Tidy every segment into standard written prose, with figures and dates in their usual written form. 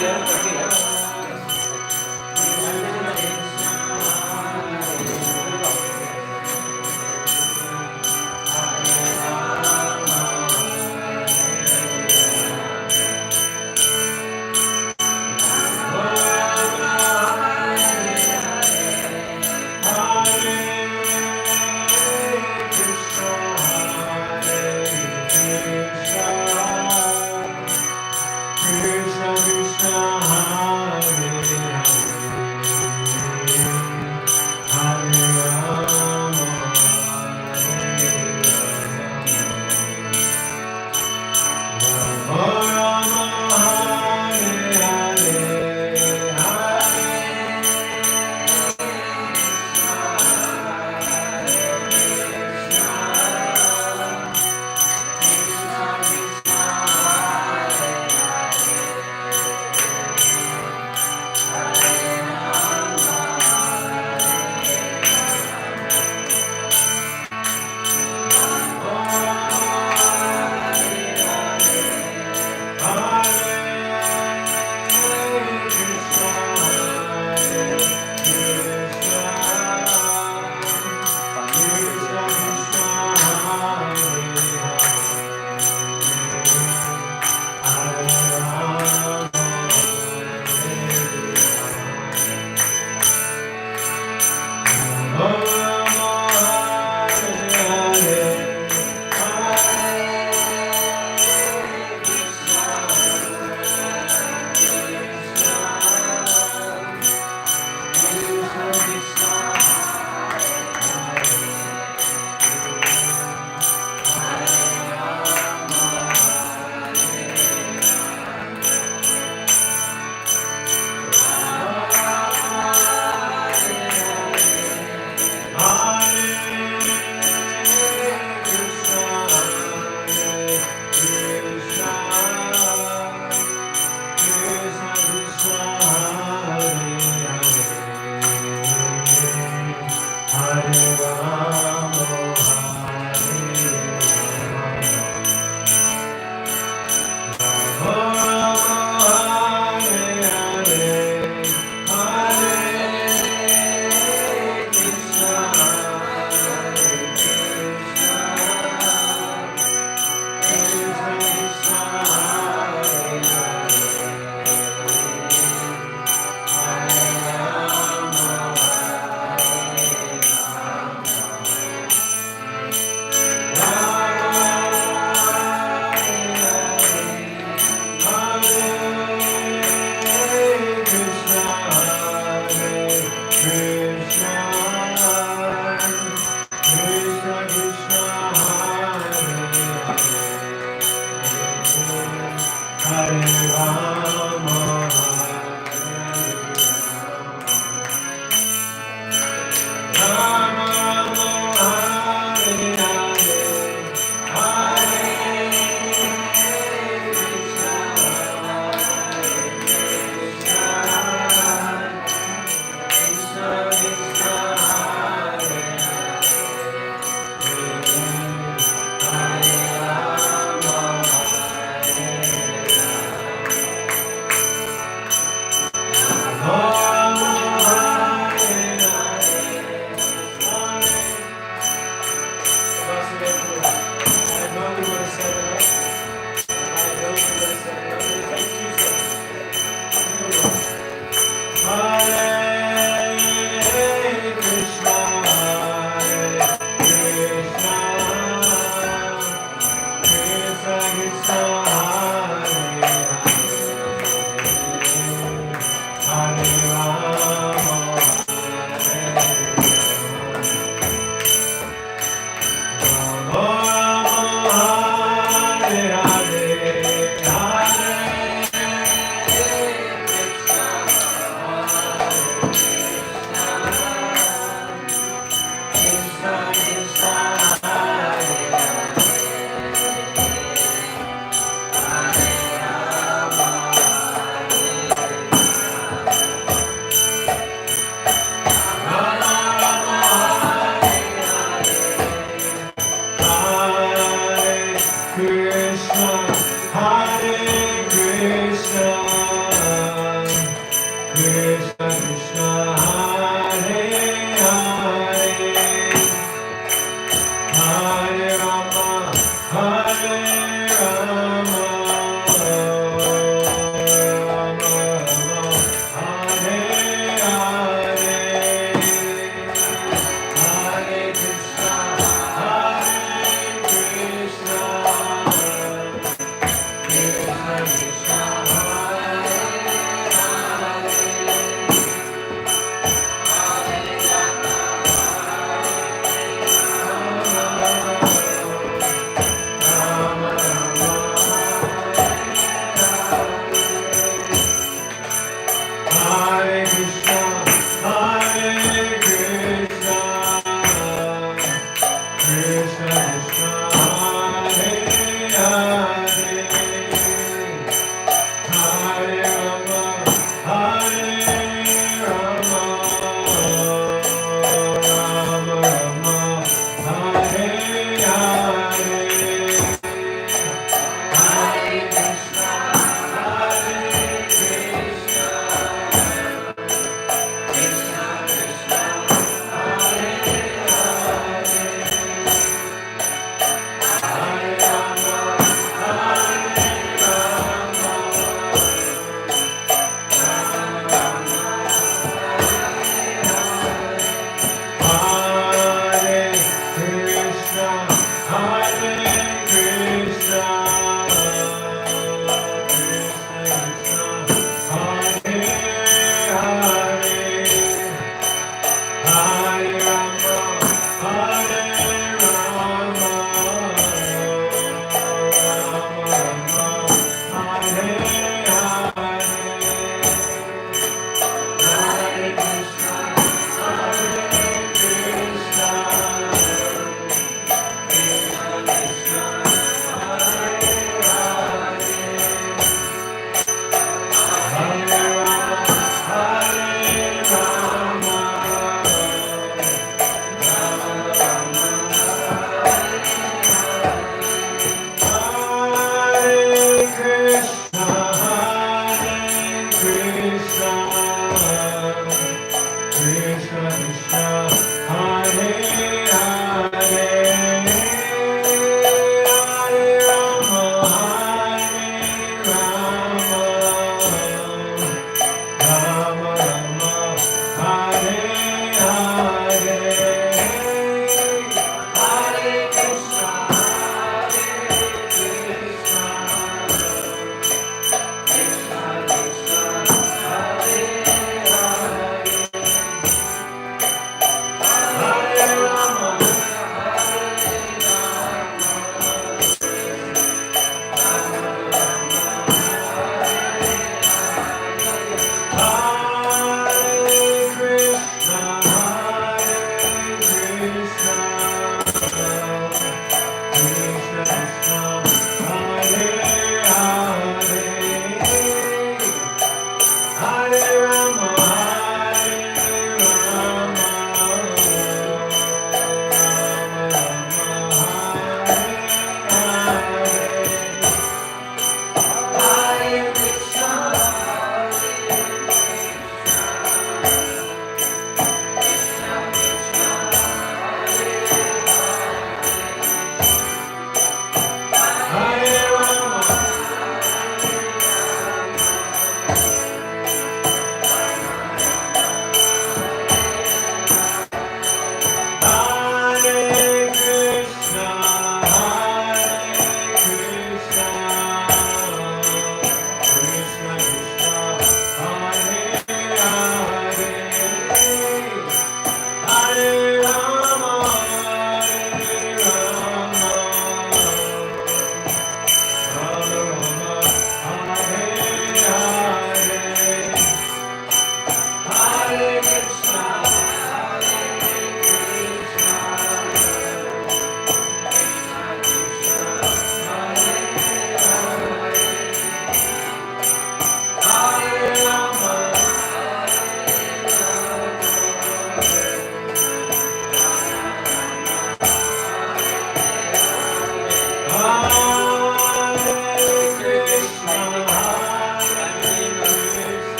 Krishna Krishna Hare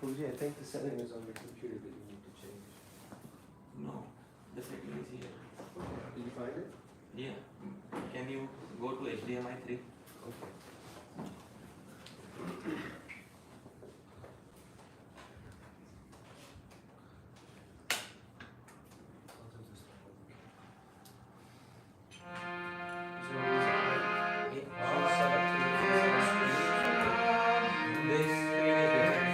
Pooja, I think the setting is on your computer that you need to change. No, the setting is here. Did you find it? Yeah. Can you go to HDMI 3? Okay. This screen is different.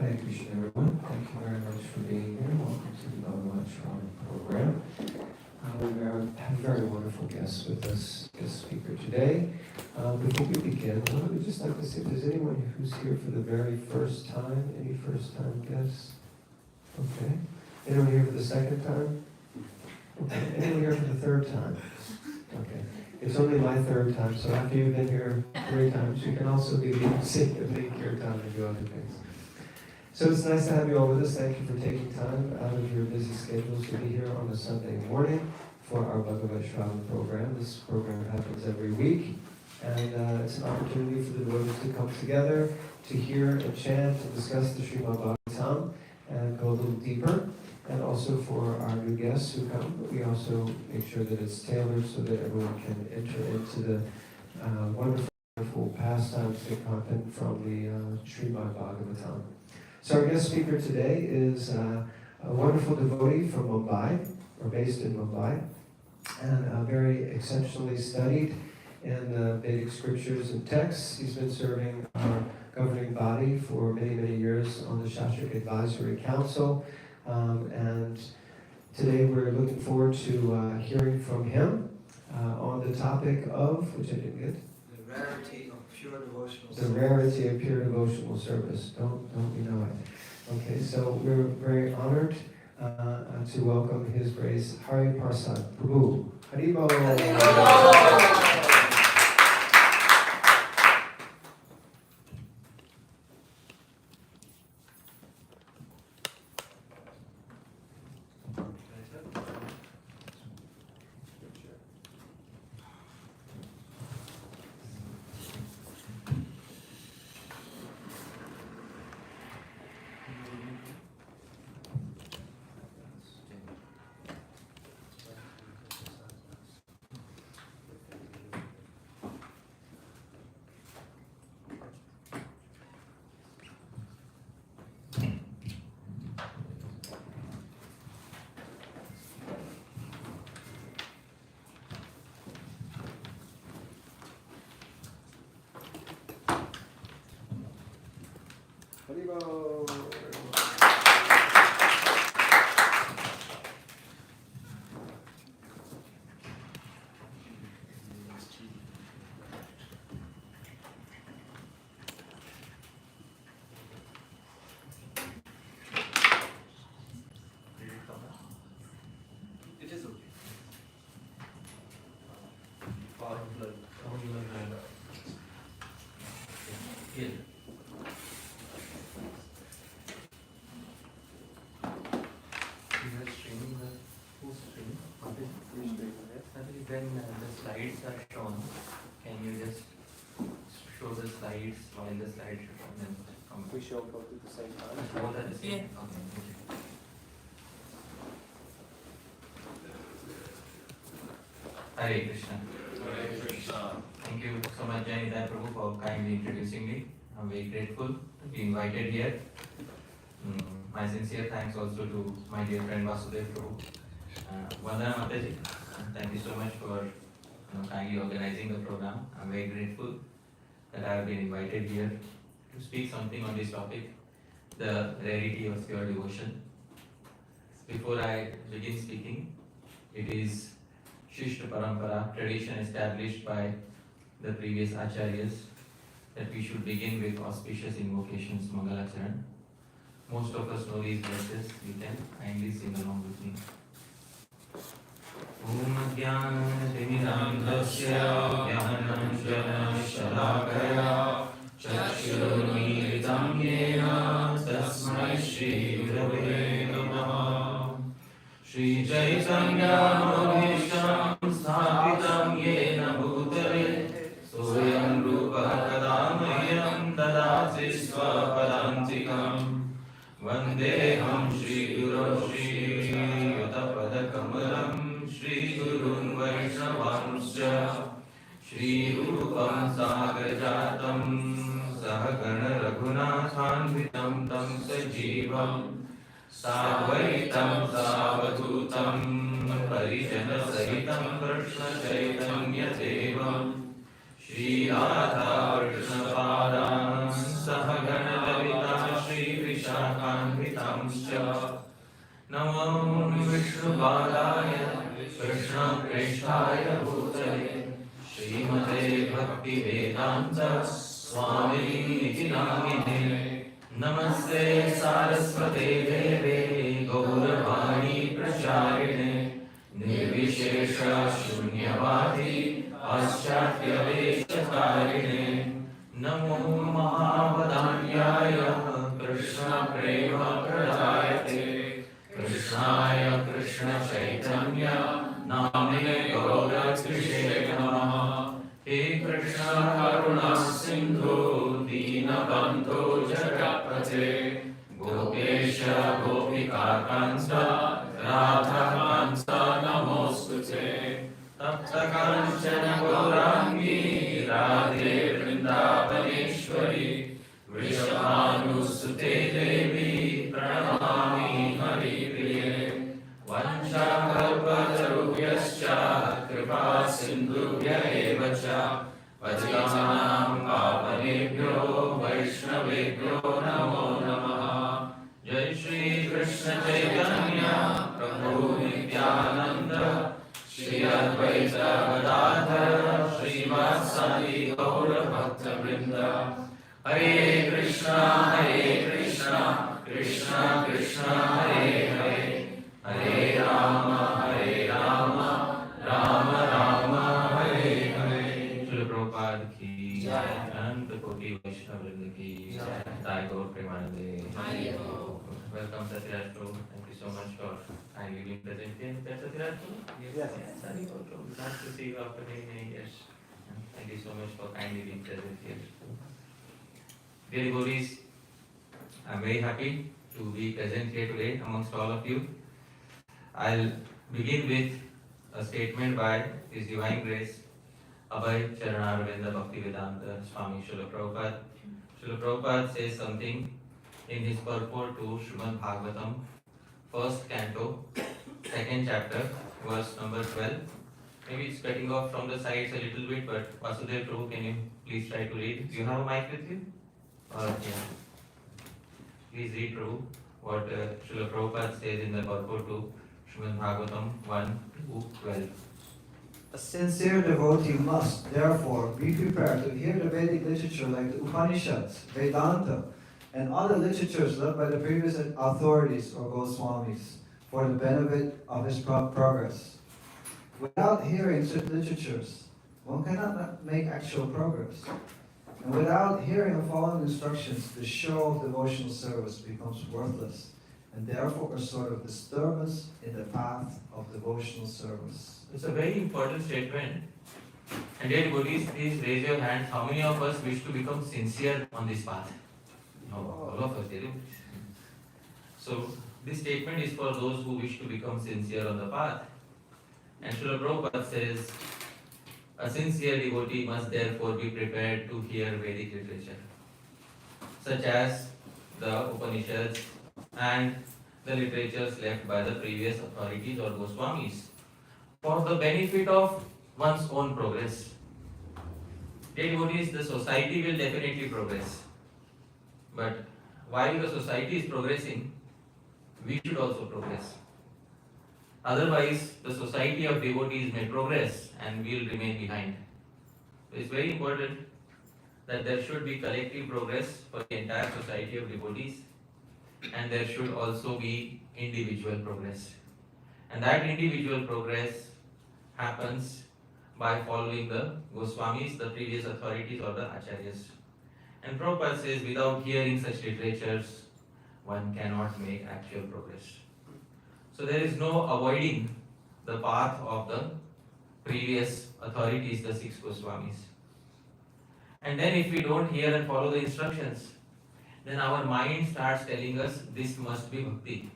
Hare Krishna, everyone. Thank you very much for being here. Welcome to the Bhagavat Sravana program. We have a very wonderful guest with us, guest speaker today. Before we begin, I would just like to see if there's anyone who's here for the very first time. Any first-time guests? Okay. Anyone here for the second time? Okay. Anyone here for the third time? Okay. It's only my third time, so after you've been here 3 times, you can also be seeing your time and do other things. So it's nice to have you all with us. Thank you for taking time out of your busy schedules to be here on a Sunday morning for our Bhagavat Sravana program. This program happens every week, and it's an opportunity for the devotees to come together, to hear and chant and discuss the Srimad Bhagavatam and go a little deeper. And also for our new guests who come, we also make sure that it's tailored so that everyone can enter into the wonderful pastimes that happen from the Srimad Bhagavatam. So our guest speaker today is a wonderful devotee from Mumbai, or based in Mumbai, and very exceptionally studied in the Vedic scriptures and texts. He's been serving our governing body for many, many years on the Shastric Advisory Council. And today we're looking forward to hearing from him on the topic of, which I didn't get, the rarity of pure devotional the service. rarity of pure devotional service. Don't we know it? Okay, so we're very honored to welcome His Grace Hari Parshad Prabhu. Hari Bol. Haribol. It is okay. Here. When the slides are shown, can you just show the slides while the slides are shown? And We shall both at the same time. both at the same Yeah. Okay, thank you. Hare Krishna. Thank you so much, Janita Prabhu, for kindly introducing me. I'm very grateful to be invited here. My sincere thanks also to my dear friend Vasudev Prabhu. Vandana Mataji, thank you so much for kindly organizing the program. I'm very grateful that I have been invited here to speak something on this topic, the rarity of pure devotion. Before I begin speaking, it is Shishta Parampara, tradition established by the previous acharyas, that we should begin with auspicious invocations, Mangalacharan. Most of us know these verses, you can kindly sing along with me. Om Jnana-Timirandhasya Jnana-Jana-Shalakaya Chakshurmilitam Yena Tasmai Shri Gurave Namaha Shri Chaitanya Manisham Sthapitam Yena Bhutale Soyam Rupa Kadamayam Dadasi Swapadantikam Vandeham Shri Guru Shri Yutapada Kamalam Shri Gurun Vaishnavanscha Shri Rupam Sagrajatam Sahagana Raghunathanvitam Tam Sajivam Sadvaitam Savadhutam Parijana Sahitam Krishna Chaitanya Devam Shri Radha Krishna Padam Sahagana Lalita Shri Vishakhanvitamscha Namo Vishnu Padaya Krishna Preshthaya Bhutale Srimate Bhakti Vedanta Swami Niti Namine Namaste Saraswate Deve Gauravani Pracharine Nirvishesha Shunyavadi Paschatya Veshakarine Namo Mahavadanyaya Krishna Krishna Chaitanya Namine Gauraskrishe Namaha. He Krishna Karuna Sindhu Dinabandhu Jagapate Gopesha Gopika Kansa Radha Kansa Namostute Tapta Kanchana Gaurangi Radhe Vrindavaneshwari Vrishabhanusute Devi Pranamami Hari Priye Vanchakalpatarubhyascha Kripa Sindhubhya eva cha Vajranam Pavanebhyo Vaishnavebhyo Namo Namaha. Jai Shri Krishna Chaitanya Prabhu Nityananda Shri Advaita Gadadhara Srivasadi Gaura Bhakta Vrinda. Hare Krishna Krishna Krishna Hare Hare Hare Rama Rama Rama Hare Hare. Srila Prabhupada ki jai. Ananta Koti Vaishnava Vrinda ki jai. Sai Gaur Premanande. Welcome Satyaraj Prabhu. Thank you so much for kindly being present here. Satyaraj Prabhu? Yes. Sai Gaur Prabhu. Nice to see you after many years. Thank you so much for kindly being present here. Dear devotees, I am very happy to be present here today amongst all of you. I'll begin with a statement by His Divine Grace, Abhay Charanarvinda Bhaktivedanta Swami Srila Prabhupada. Srila Prabhupada says something in his purport to Srimad Bhagavatam, first canto, second chapter, verse number 12. Maybe it's cutting off from the sides a little bit, but Vasudev Prabhu, can you please try to read? Do you have a mic with you? Yeah. Please read, Prabhu, what Srila Prabhupada says in the purport to Srimad Bhagavatam 1-12. A sincere devotee must, therefore, be prepared to hear the Vedic literature like the Upanishads, Vedanta, and other literatures led by the previous authorities or Goswamis for the benefit of his progress. Without hearing such literatures, one cannot make actual progress. And without hearing and following instructions, the show of devotional service becomes worthless, and therefore a sort of disturbance in the path of devotional service. It's a very important statement. And dear devotees, please raise your hands. How many of us wish to become sincere on this path? All of us, dear devotees. So, this statement is for those who wish to become sincere on the path. And Srila Prabhupada says, a sincere devotee must therefore be prepared to hear Vedic literature, such as the Upanishads and the literatures left by the previous authorities or Goswamis, for the benefit of one's own progress. Dear devotees, the society will definitely progress. But while the society is progressing, we should also progress. Otherwise, the society of devotees may progress and we will remain behind. So it's very important that there should be collective progress for the entire society of devotees, and there should also be individual progress. And that individual progress happens by following the Goswamis, the previous authorities or the Acharyas. And Prabhupada says, without hearing such literatures, one cannot make actual progress. So there is no avoiding the path of the previous authorities, the 6 Goswamis. And then if we don't hear and follow the instructions, then our mind starts telling us this must be bhakti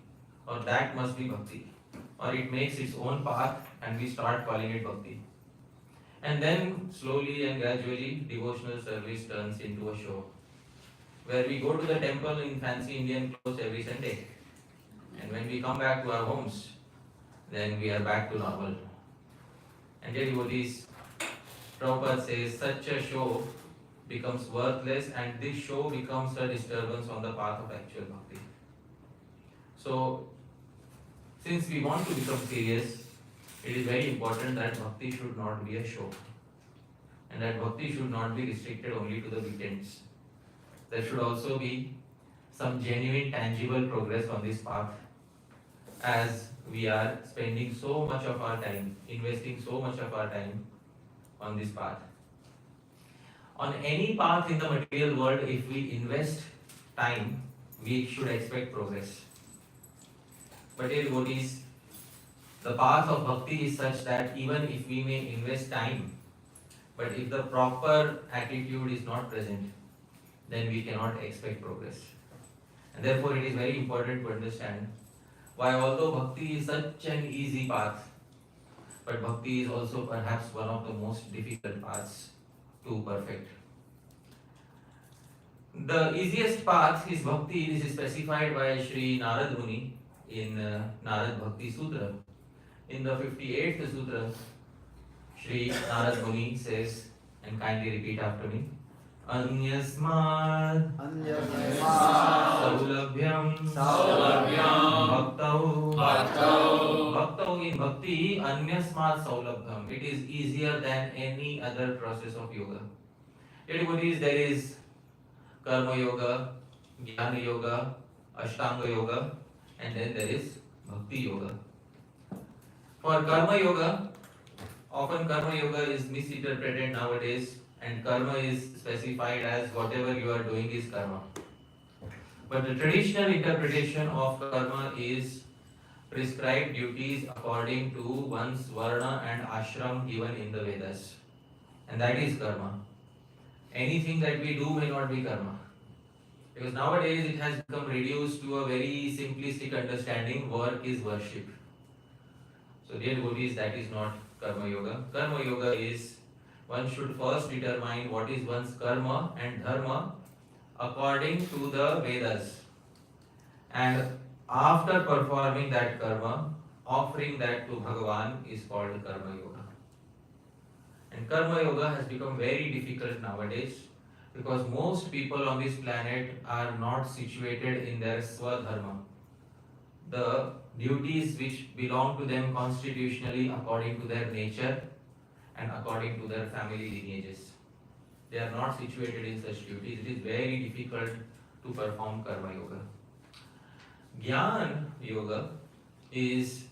or that must be bhakti, or it makes its own path and we start calling it bhakti. And then slowly and gradually devotional service turns into a show, where we go to the temple in fancy Indian clothes every Sunday, and when we come back to our homes, then we are back to normal. And dear devotees, Prabhupada says such a show becomes worthless, and this show becomes a disturbance on the path of actual bhakti. So, since we want to become serious, it is very important that bhakti should not be a show, and that bhakti should not be restricted only to the weekends. There should also be some genuine, tangible progress on this path, as we are spending so much of our time, investing so much of our time on this path. On any path in the material world, if we invest time, we should expect progress. But dear devotees, The path of bhakti is such that even if we may invest time, but if the proper attitude is not present, then we cannot expect progress. And therefore, it is very important to understand why, although bhakti is such an easy path, but bhakti is also perhaps one of the most difficult paths to perfect. The easiest path is bhakti. This is specified by Sri Narad Muni in Narad Bhakti Sutra. In the 58th Sutra, Sri Narad Muni says, and kindly repeat after me, Anyasmad Saulabhyam Bhaktau Bhaktau in bhakti, Anyasmad Saulabhyam. It is easier than any other process of yoga. Devotees, there is Karma Yoga, Jnana Yoga, Ashtanga Yoga, and then there is Bhakti Yoga. For Karma Yoga, often Karma Yoga is misinterpreted nowadays, and karma is specified as whatever you are doing is karma. But the traditional interpretation of karma is prescribed duties according to one's varna and ashram given in the Vedas. And that is karma. Anything that we do may not be karma. Because nowadays it has become reduced to a very simplistic understanding, work is worship. So dear devotees, that is not karma yoga. Karma yoga is one should first determine what is one's karma and dharma according to the Vedas. And after performing that karma, offering that to Bhagavan is called karma yoga. And karma yoga has become very difficult nowadays because most people on this planet are not situated in their swadharma, the duties which belong to them constitutionally according to their nature and according to their family lineages. They are not situated in such duties. It is very difficult to perform karma yoga. Jnana yoga is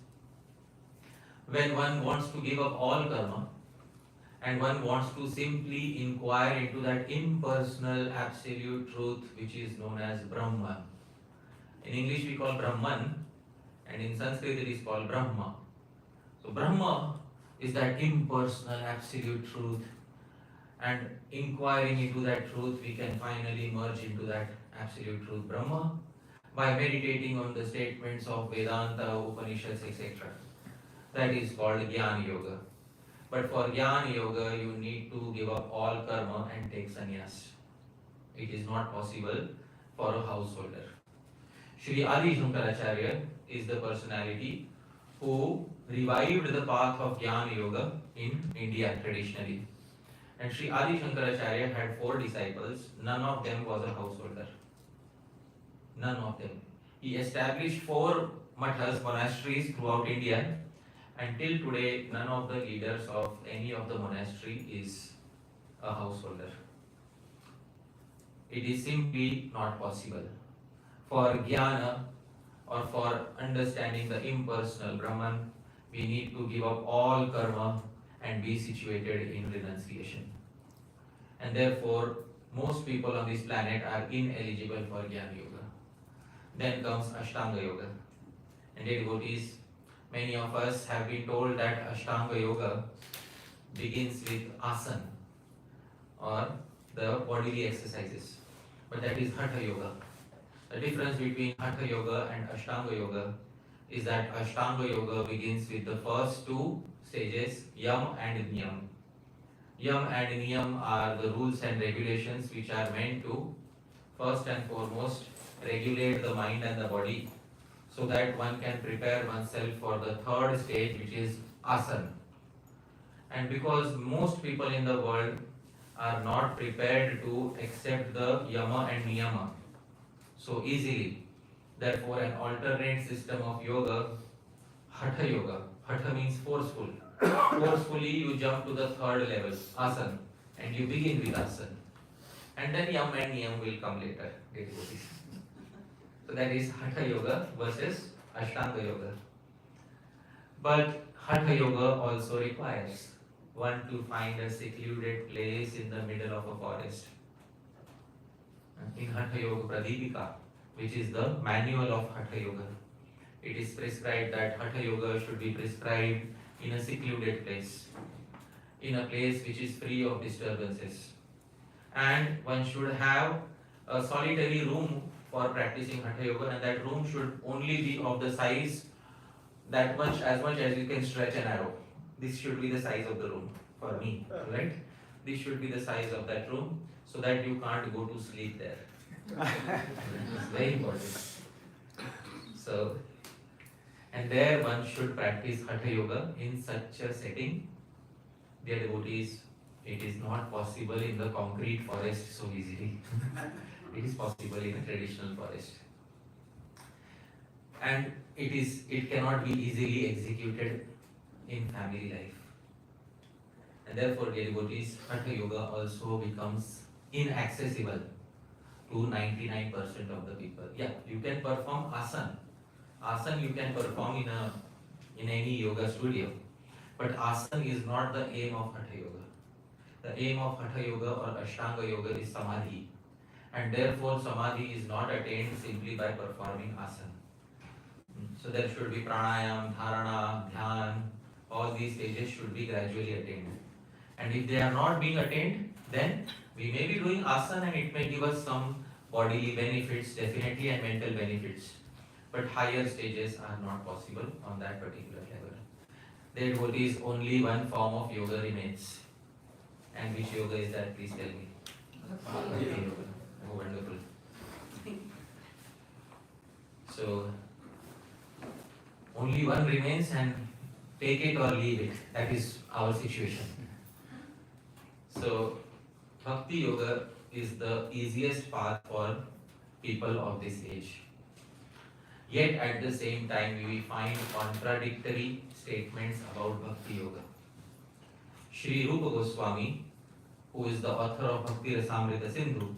when one wants to give up all karma and one wants to simply inquire into that impersonal absolute truth which is known as Brahman. In English we call Brahman, and in Sanskrit it is called Brahma. So Brahma is that impersonal absolute truth, and inquiring into that truth we can finally merge into that absolute truth Brahma by meditating on the statements of Vedanta, Upanishads, etc. That is called Jnana Yoga. But for Jnana Yoga you need to give up all karma and take sannyas. It is not possible for a householder. Sri Adi Shankaracharya is the personality who revived the path of Jnana Yoga in India traditionally. And Sri Adi Shankaracharya had 4 disciples, none of them was a householder. None of them. He established 4 mathas, monasteries throughout India, and till today none of the leaders of any of the monastery is a householder. It is simply not possible. For Jnana or for understanding the impersonal Brahman, we need to give up all karma and be situated in renunciation. And therefore, most people on this planet are ineligible for Jnana Yoga. Then comes Ashtanga Yoga. And dear devotees, many of us have been told that Ashtanga Yoga begins with asana or the bodily exercises. But that is Hatha Yoga. The difference between Hatha Yoga and Ashtanga Yoga is that Ashtanga Yoga begins with the first 2 stages, Yam and Niyam. Yam and Niyam are the rules and regulations which are meant to first and foremost regulate the mind and the body so that one can prepare oneself for the 3rd stage, which is asana. And because most people in the world are not prepared to accept the Yama and Niyama so easily, therefore an alternate system of yoga, Hatha Yoga. Hatha means forceful. Forcefully you jump to the 3rd level, asana, and you begin with asana. And then Yam and Niyam will come later. So that is Hatha Yoga versus Ashtanga Yoga. But Hatha Yoga also requires one to find a secluded place in the middle of a forest. In Hatha Yoga Pradipika, which is the manual of Hatha Yoga, it is prescribed that Hatha Yoga should be prescribed in a secluded place, in a place which is free of disturbances. And one should have a solitary room for practicing Hatha Yoga, and that room should only be of the size that much as you can stretch an arrow. This should be the size of the room for me, right? This should be the size of that room so that you can't go to sleep there. It's very important. So, and there one should practice Hatha Yoga in such a setting. Dear devotees, it is not possible in the concrete forest so easily. It is possible in a traditional forest. And it cannot be easily executed in family life. And therefore, dear devotees, Hatha Yoga also becomes inaccessible to 99% of the people. Yeah, you can perform asana. Asana you can perform in any yoga studio. But asana is not the aim of Hatha Yoga. The aim of Hatha Yoga or Ashtanga Yoga is Samadhi. And therefore, Samadhi is not attained simply by performing asana. So there should be pranayam, dharana, dhyan, all these stages should be gradually attained. And if they are not being attained, then we may be doing asana and it may give us some bodily benefits definitely and mental benefits. But higher stages are not possible on that particular level. There devotees, only one form of yoga remains. And which yoga is that? Please tell me. Bhakti yoga. Oh, wonderful. So, only one remains and take it or leave it. That is our situation. So, Bhakti Yoga is the easiest path for people of this age. Yet at the same time we find contradictory statements about Bhakti Yoga. Sri Rupa Goswami, who is the author of Bhakti Rasamrita Sindhu,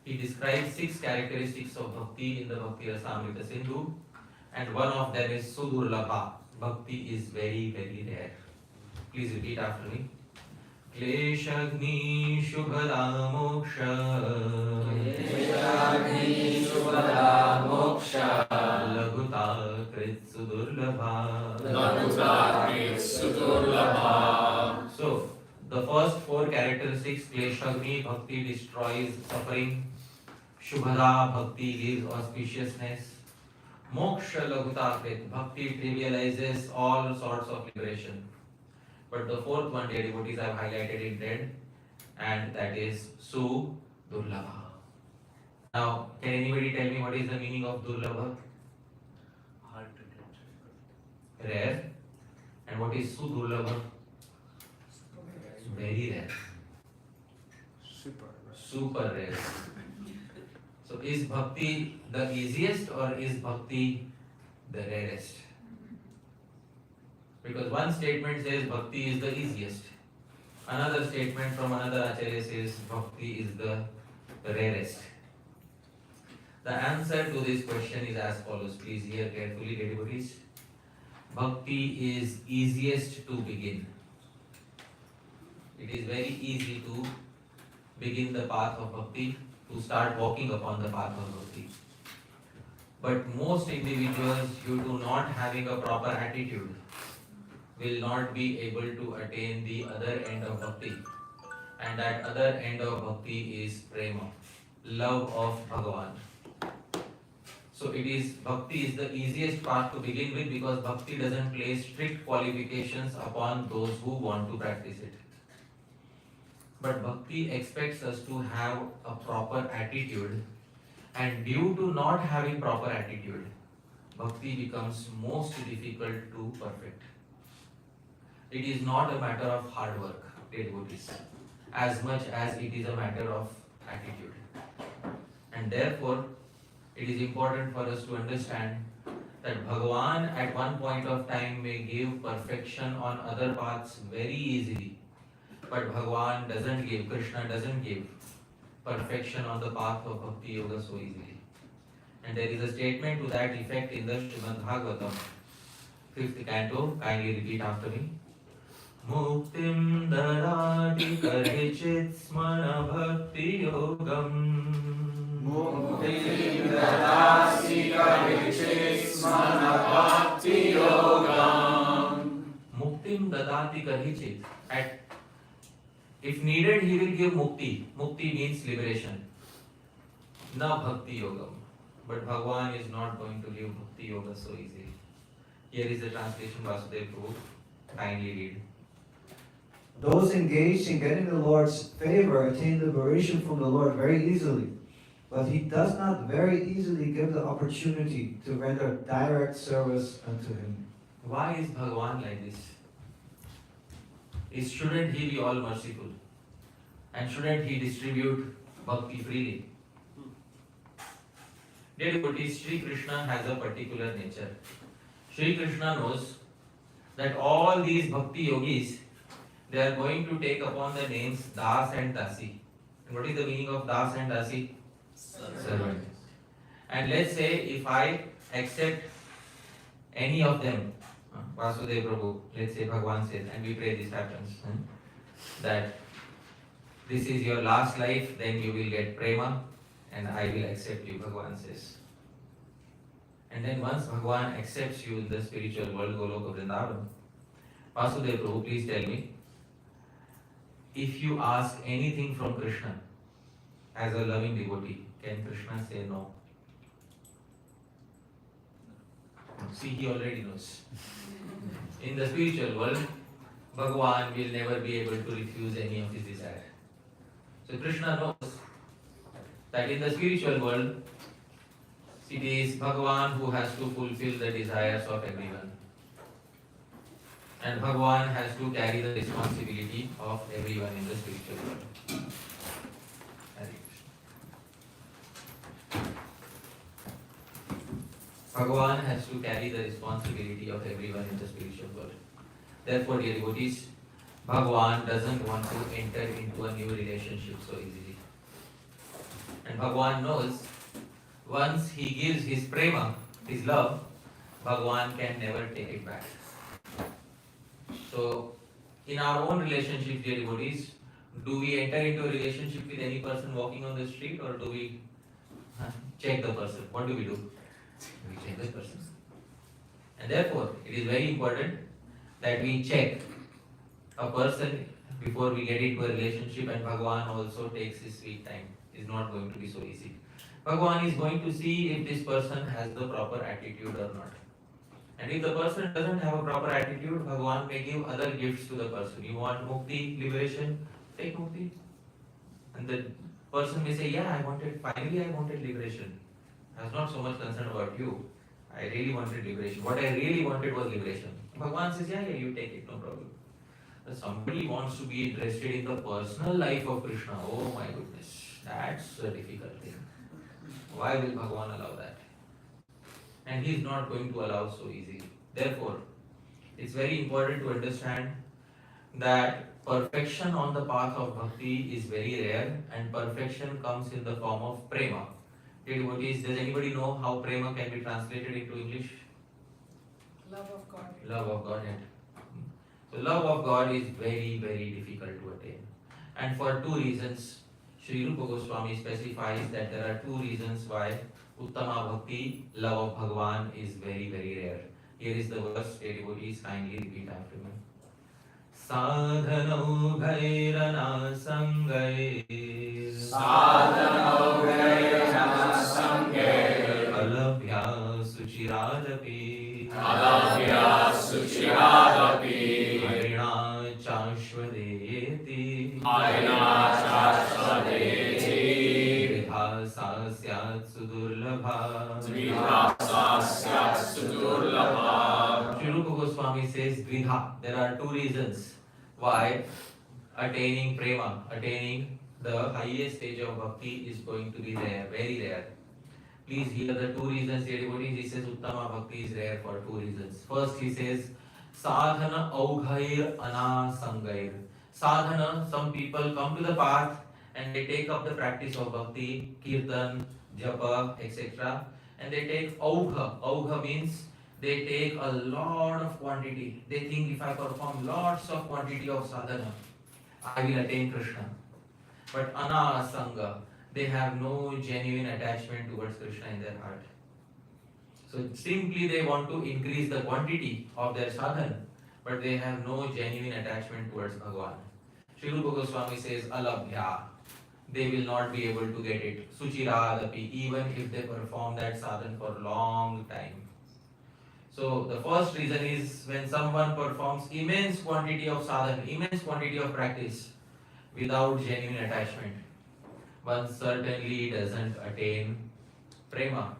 he describes 6 characteristics of Bhakti in the Bhakti Rasamrita Sindhu, and one of them is Sudurlabha. Bhakti is very, very rare. Please repeat after me. Kleshagni Shubhada Moksha Kleshagni Shubhada Moksha Laguta Krit Sudurlabha Laguta Krit Sudurlabha. So, the first 4 characteristics, Kleshagni, Bhakti destroys suffering. Shubhada, Bhakti gives auspiciousness. Moksha Laguta Krit, Bhakti trivializes all sorts of liberation. But the 4th one, dear devotees, I have highlighted in red, and that is Sudurlabha. Now, can anybody tell me what is the meaning of Durlabha? Hard to get. Rare. And what is Sudurlabha? Very rare. Super rare. So, is Bhakti the easiest or is Bhakti the rarest? Because one statement says Bhakti is the easiest. Another statement from another Acharya says Bhakti is the rarest. The answer to this question is as follows. Please hear carefully, dear devotees. Bhakti is easiest to begin. It is very easy to begin the path of Bhakti, to start walking upon the path of Bhakti. But most individuals, due to not having a proper attitude, will not be able to attain the other end of Bhakti. And that other end of Bhakti is Prema, love of Bhagavan. So it is, Bhakti is the easiest path to begin with because Bhakti doesn't place strict qualifications upon those who want to practice it. But Bhakti expects us to have a proper attitude, and due to not having proper attitude, Bhakti becomes most difficult to perfect. It is not a matter of hard work, dear devotees, as much as it is a matter of attitude. And therefore, it is important for us to understand that Bhagavan at one point of time may give perfection on other paths very easily. But Bhagavan doesn't give, Krishna doesn't give perfection on the path of Bhakti Yoga so easily. And there is a statement to that effect in the Srimad Bhagavatam, 5th canto. Kindly repeat after me. Muktim dadati karechit smana bhakti yogam Muktim dadasi karichit bhakti yogam. Muktim dadati karichit. If needed, he will give mukti. Mukti means liberation. Na bhakti yogam. But Bhagavan is not going to give bhakti yoga so easily. Here is the translation Vasudev Prabhu. Kindly read. Those engaged in getting the Lord's favor attain liberation from the Lord very easily. But he does not very easily give the opportunity to render direct service unto him. Why is Bhagavan like this? Shouldn't he be all merciful? And shouldn't he distribute bhakti freely? Dear devotees, Sri Krishna has a particular nature. Sri Krishna knows that all these bhakti yogis, they are going to take upon the names Das and Dasi. And what is the meaning of Das and Dasi? Servant. And let's say if I accept any of them, Vasudev Prabhu, let's say Bhagavan says, and we pray this happens, that this is your last life, then you will get prema, and I will accept you, Bhagavan says. And then once Bhagavan accepts you in the spiritual world, Goloka Vrindavan, Vasudev Prabhu, please tell me, if you ask anything from Krishna as a loving devotee, can Krishna say no? See, he already knows. In the spiritual world, Bhagavan will never be able to refuse any of his desire. So Krishna knows that in the spiritual world, it is Bhagavan who has to fulfill the desires of everyone. And Bhagavan has to carry the responsibility of everyone in the spiritual world. Hari Krishna. Bhagavan has to carry the responsibility of everyone in the spiritual world. Therefore, dear devotees, Bhagavan doesn't want to enter into a new relationship so easily. And Bhagavan knows once he gives his prema, his love, Bhagavan can never take it back. So, in our own relationships, dear devotees, do we enter into a relationship with any person walking on the street, or do we check the person? What do? We check the person. And therefore, it is very important that we check a person before we get into a relationship, and Bhagavan also takes his sweet time. It's not going to be so easy. Bhagavan is going to see if this person has the proper attitude or not. And if the person doesn't have a proper attitude, Bhagavan may give other gifts to the person. You want mukti, liberation? Take mukti. And the person may say, yeah, finally I wanted liberation. I was not so much concerned about you. I really wanted liberation. What I really wanted was liberation. Bhagavan says, yeah, you take it, no problem. But somebody wants to be interested in the personal life of Krishna. Oh my goodness, that's a difficult thing. Why will Bhagavan allow that? And he is not going to allow so easily. Therefore, it's very important to understand that perfection on the path of bhakti is very rare, and perfection comes in the form of prema. Dear devotees, does anybody know how prema can be translated into English? Love of God. Love of Godhead. So love of God is very, very difficult to attain. And for two reasons, Sri Rupa Goswami specifies that there are two reasons why Uttama Bhakti, love of Bhagavan, is very, very rare. Here is the verse, dear devotees, kindly repeat after me. Sadhanau bhairana sangair Sadhanau bhairana sangair alabhya suchiradapi Alabhya suchiradapi Harina chashvadeti Harina chashvadeti Vidhasa syat sudurlabha Dvihasa syat sudurlabha. Sri Rupa Goswami says Dvidha. There are two reasons why attaining prema, attaining the highest stage of bhakti is going to be rare, very rare. Please hear the two reasons, dear devotees. He says Uttama Bhakti is rare for two reasons. First, he says Sadhana aughair anasangair. Sadhana, some people come to the path and they take up the practice of bhakti, kirtan, japa, etc. And they take augha. Augha means they take a lot of quantity. They think if I perform lots of quantity of sadhana, I will attain Krishna. But anasanga, they have no genuine attachment towards Krishna in their heart. So simply they want to increase the quantity of their sadhan, but they have no genuine attachment towards Bhagavan. Sri Rupa Goswami says, alabhya, they will not be able to get it. Suchiradapi, even if they perform that sadhan for a long time. So the first reason is when someone performs immense quantity of sadhan, immense quantity of practice without genuine attachment, one certainly doesn't attain prema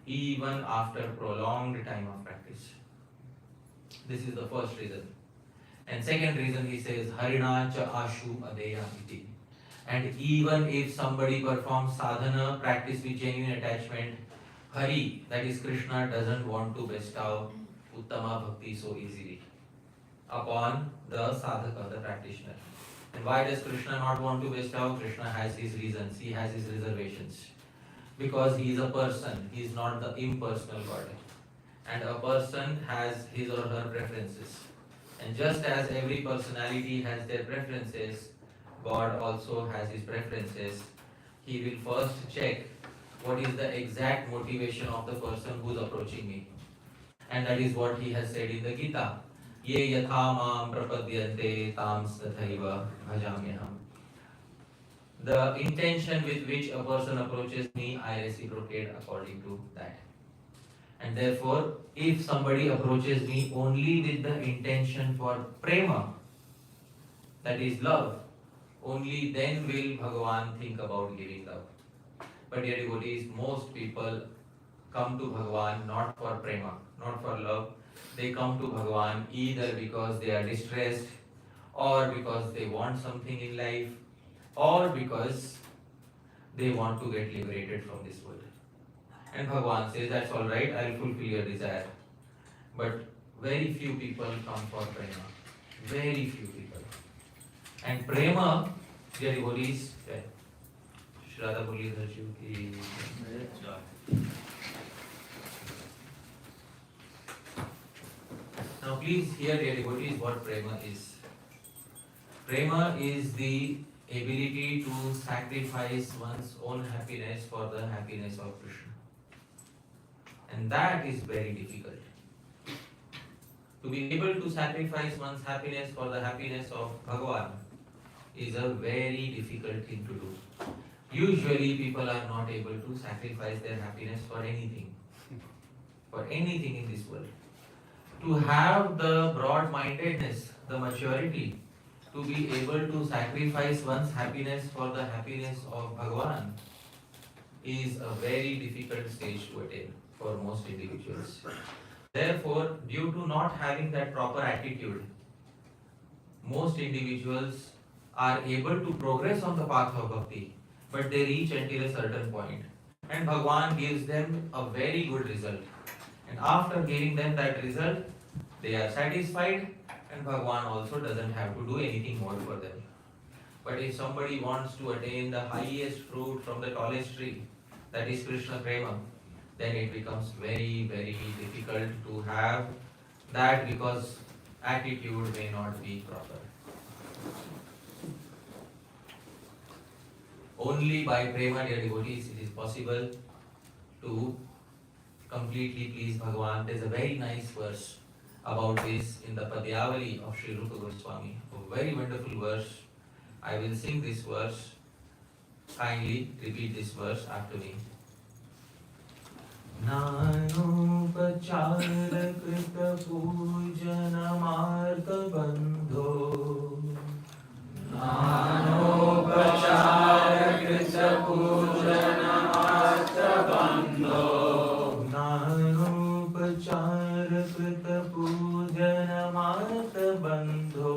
even after prolonged time of practice. This is the first reason. And second reason he says harina cha ashu adeya iti. And even if somebody performs sadhana, practice with genuine attachment, Hari, that is Krishna, doesn't want to bestow Uttama Bhakti so easily upon the sadhaka, the practitioner. And why does Krishna not want to bestow? Krishna has his reasons, he has his reservations. Because he is a person, he is not the impersonal God. And a person has his or her preferences. And just as every personality has their preferences, God also has his preferences. He will first check what is the exact motivation of the person who is approaching me. And that is what he has said in the Gita. Ye yatha mam prapadyante tam tathaiva bhajamyaham. The intention with which a person approaches me, I reciprocate according to that. And therefore, if somebody approaches me only with the intention for prema, that is love, only then will Bhagavan think about giving love. But dear devotees, most people come to Bhagavan not for prema, not for love. They come to Bhagavan either because they are distressed, or because they want something in life, or because they want to get liberated from this world. And Bhagavan says, that's all right, I'll fulfill your desire. But very few people come for prema. Very few people. And prema, dear devotees, Shraddha Muradhar Ji ki Now please hear, dear devotees, what prema is. Prema is the ability to sacrifice one's own happiness for the happiness of Krishna. And that is very difficult. To be able to sacrifice one's happiness for the happiness of Bhagavan is a very difficult thing to do. Usually people are not able to sacrifice their happiness for anything in this world. To have the broad-mindedness, the maturity, to be able to sacrifice one's happiness for the happiness of Bhagavan is a very difficult stage to attain for most individuals. Therefore, due to not having that proper attitude, most individuals are able to progress on the path of bhakti, but they reach until a certain point. And Bhagavan gives them a very good result. And after giving them that result, they are satisfied, and Bhagavan also doesn't have to do anything more for them. But if somebody wants to attain the highest fruit from the tallest tree, that is Krishna Prema, then it becomes very, very difficult to have that, because attitude may not be proper. Only by Prema, dear devotees, it is possible to completely please Bhagavan. There is a very nice verse about this in the Padyavali of Sri Rupa Goswami. A very wonderful verse. I will sing this verse. Kindly repeat this verse after me. Nanopachara krita pujana marta bandho. Nanopachara krita pujana marta bandho. Nanopachara krita pujana marta bandho.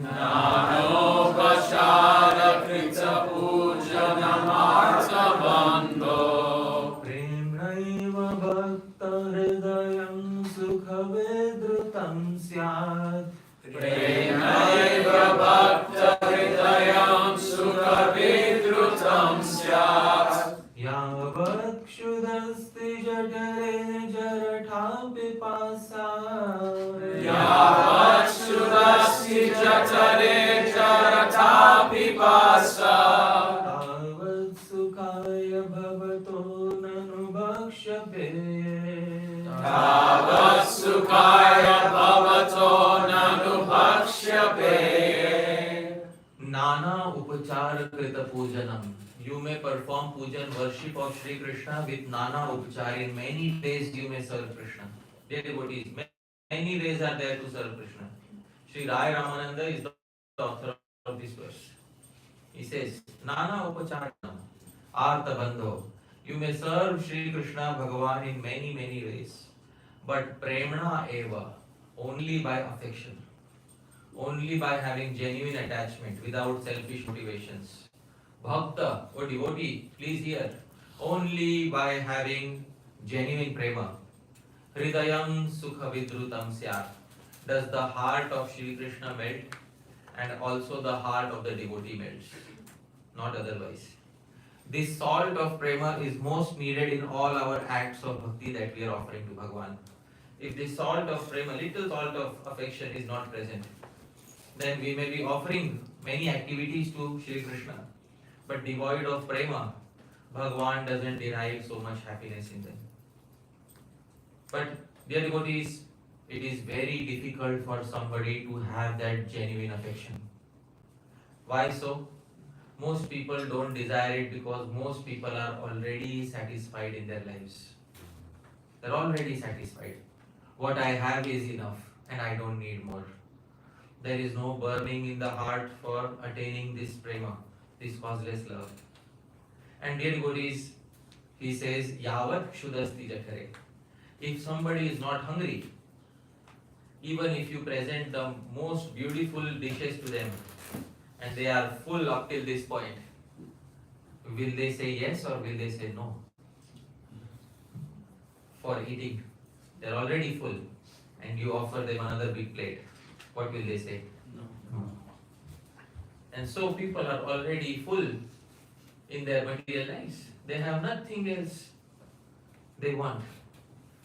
Nanopachara krita pujana marta bandho. Premnaiva bhakta hridayam sukha vedrutam syat. Premaiva bhakta hridayam sukha vidrutam syat. Yavat kshudasti jatare jaratha pipasa. Yavat sudasti jatare jaratha pipasa. Tavat Sukaya Bhavato Nanubhakshyate. Nana upachar krita pujanam. You may perform pujan, worship of Sri Krishna with Nana upachar. In many ways you may serve Krishna. Dear devotees, many ways are there to serve Krishna. Sri Rai Ramananda is the author of this verse. He says, Nana upacharanam, artha bandho. You may serve Sri Krishna Bhagavan in many, many ways. But premna eva, only by affection. Only by having genuine attachment without selfish motivations. Bhakta or devotee, please hear. Only by having genuine prema. Hridayam sukha vidrutam syat. Does the heart of Shri Krishna melt and also the heart of the devotee melts. Not otherwise. This salt of prema is most needed in all our acts of bhakti that we are offering to Bhagavan. If this salt of prema, little salt of affection is not present, then we may be offering many activities to Shri Krishna, but devoid of prema, Bhagavan doesn't derive so much happiness in them. But dear devotees, it is very difficult for somebody to have that genuine affection. Why so? Most people don't desire it because most people are already satisfied in their lives. They're already satisfied. What I have is enough and I don't need more. There is no burning in the heart for attaining this prema, this causeless love. And dear devotees, he says, Yavat Shudasti Jathare. If somebody is not hungry, even if you present the most beautiful dishes to them and they are full up till this point, will they say yes or will they say no? For eating, they are already full and you offer them another big plate. What will they say? No. And so people are already full in their material lives. They have nothing else they want.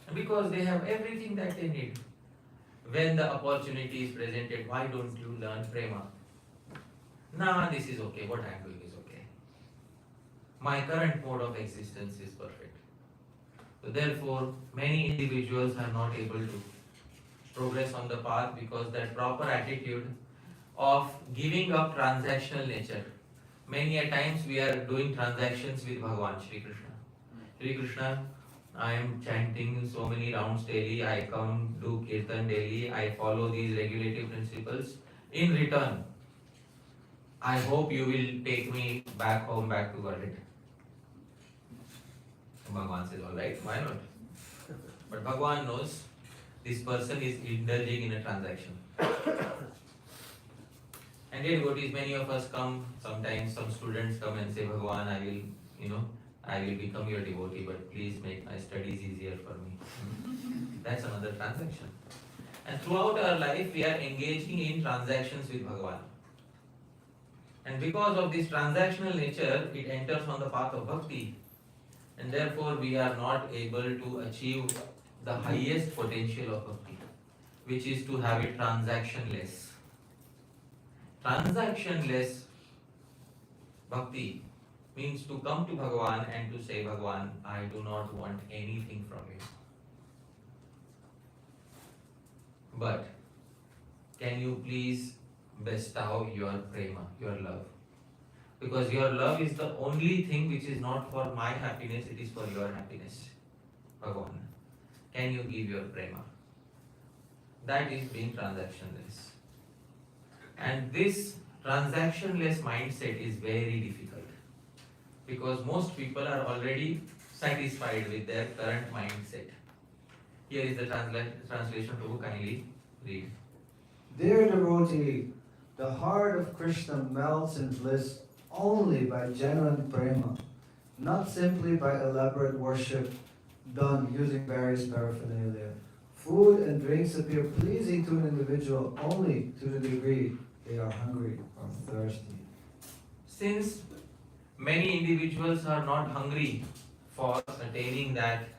And because they have everything that they need. When the opportunity is presented, why don't you learn prema? Nah, this is okay. What I am doing is okay. My current mode of existence is perfect. So therefore, many individuals are not able to progress on the path because that proper attitude of giving up transactional nature. Many a times we are doing transactions with Bhagavan Shri Krishna. Shri Krishna, I am chanting so many rounds daily, I come do kirtan daily, I follow these regulative principles. In return, I hope you will take me back home, back to Godhead. Bhagavan says, alright, why not? But Bhagavan knows this person is indulging in a transaction. And dear devotees, many of us come, sometimes some students come and say, Bhagavan, I will become your devotee, but please make my studies easier for me. That's another transaction. And throughout our life, we are engaging in transactions with Bhagavan. And because of this transactional nature, it enters on the path of bhakti. And therefore, we are not able to achieve the highest potential of bhakti, which is to have it transactionless. Transactionless bhakti means to come to Bhagavan and to say, Bhagavan, I do not want anything from you. But can you please bestow your prema, your love? Because your love is the only thing which is not for my happiness, it is for your happiness. Bhagavan, can you give your prema? That is being transactionless. And this transactionless mindset is very difficult. Because most people are already satisfied with their current mindset. Here is the translation. Prabhu, kindly read. Dear devotee, the heart of Krishna melts in bliss only by genuine prema, not simply by elaborate worship done using various paraphernalia. Food and drinks appear pleasing to an individual only to the degree they are hungry or thirsty. Since many individuals are not hungry for attaining that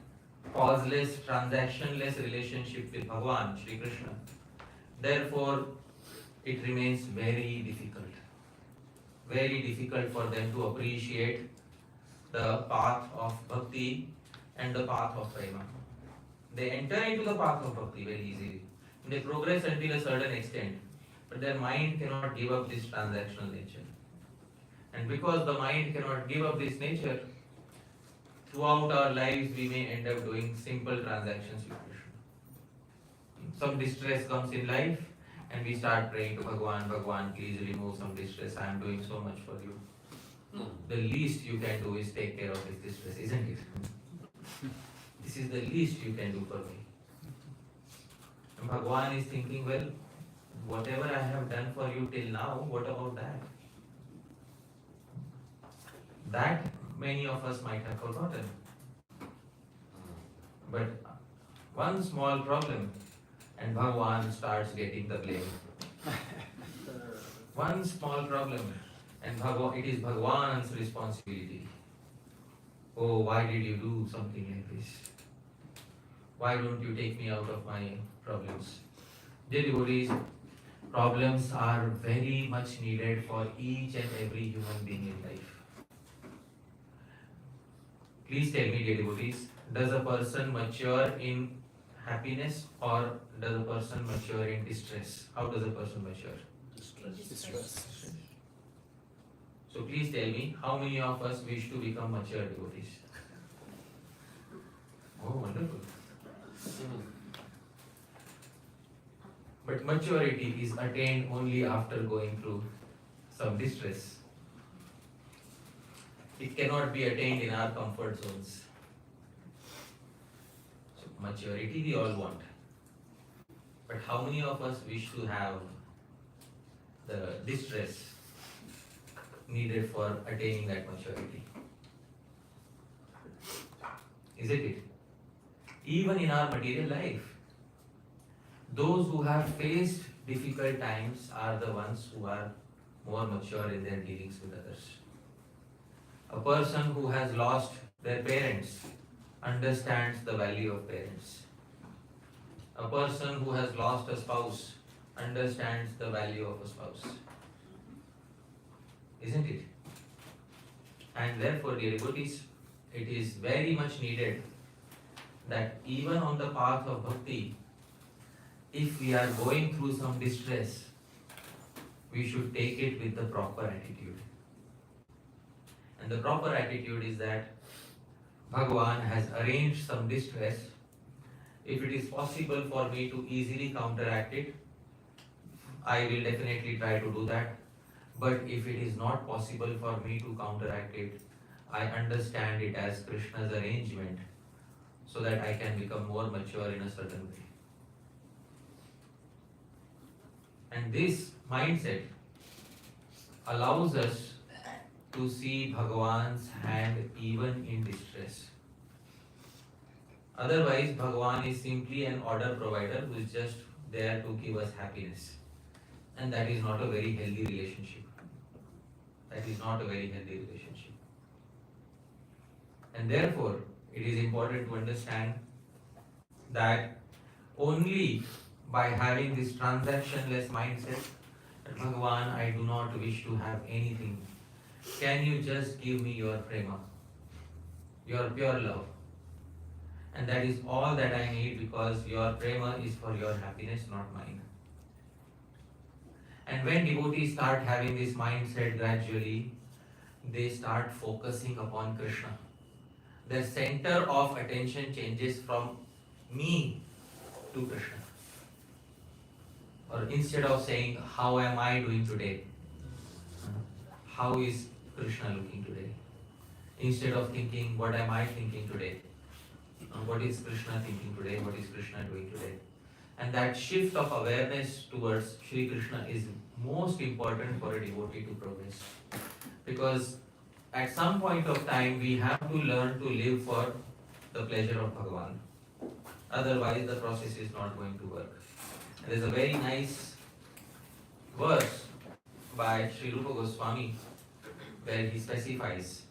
causeless, transactionless relationship with Bhagavan, Shri Krishna, therefore it remains very difficult for them to appreciate the path of bhakti and the path of prema. They enter into the path of bhakti very easily. They progress until a certain extent, but their mind cannot give up this transactional nature. And because the mind cannot give up this nature, throughout our lives we may end up doing simple transactions with Krishna. Some distress comes in life and we start praying to Bhagwan, Bhagwan, please remove some distress, I am doing so much for you. The least you can do is take care of this distress, isn't it? This is the least you can do for me. And Bhagwan is thinking, well, whatever I have done for you till now, what about that? That many of us might have forgotten. But one small problem and Bhagwan starts getting the blame. One small problem and it is Bhagwan's responsibility. Oh, why did you do something like this? Why don't you take me out of my problems? Dear devotees, problems are very much needed for each and every human being in life. Please tell me, dear devotees, does a person mature in happiness or does a person mature in distress? How does a person mature? Distress. So please tell me, how many of us wish to become mature devotees? Oh, wonderful. But maturity is attained only after going through some distress. It cannot be attained in our comfort zones. So maturity we all want. But how many of us wish to have the distress needed for attaining that maturity? Isn't it? Even in our material life, those who have faced difficult times are the ones who are more mature in their dealings with others. A person who has lost their parents understands the value of parents. A person who has lost a spouse understands the value of a spouse. Isn't it? And therefore, dear devotees, it is very much needed that even on the path of bhakti, if we are going through some distress, we should take it with the proper attitude. And the proper attitude is that Bhagavan has arranged some distress. If it is possible for me to easily counteract it, I will definitely try to do that. But if it is not possible for me to counteract it, I understand it as Krishna's arrangement so that I can become more mature in a certain way. And this mindset allows us to see Bhagavan's hand even in distress. Otherwise, Bhagavan is simply an order provider who is just there to give us happiness. And that is not a very healthy relationship. That is not a very healthy relationship. And therefore, it is important to understand that only by having this transactionless mindset, that Bhagavan, I do not wish to have anything. Can you just give me your prema, your pure love? And that is all that I need, because your prema is for your happiness, not mine. And when devotees start having this mindset gradually, they start focusing upon Krishna. Their center of attention changes from me to Krishna. Or instead of saying, how am I doing today? How is Krishna looking today? Instead of thinking, what am I thinking today? What is Krishna thinking today? What is Krishna doing today? And that shift of awareness towards Shri Krishna is most important for a devotee to progress. Because at some point of time, we have to learn to live for the pleasure of Bhagavan. Otherwise, the process is not going to work. There is a very nice verse by Sri Rupa Goswami where he specifies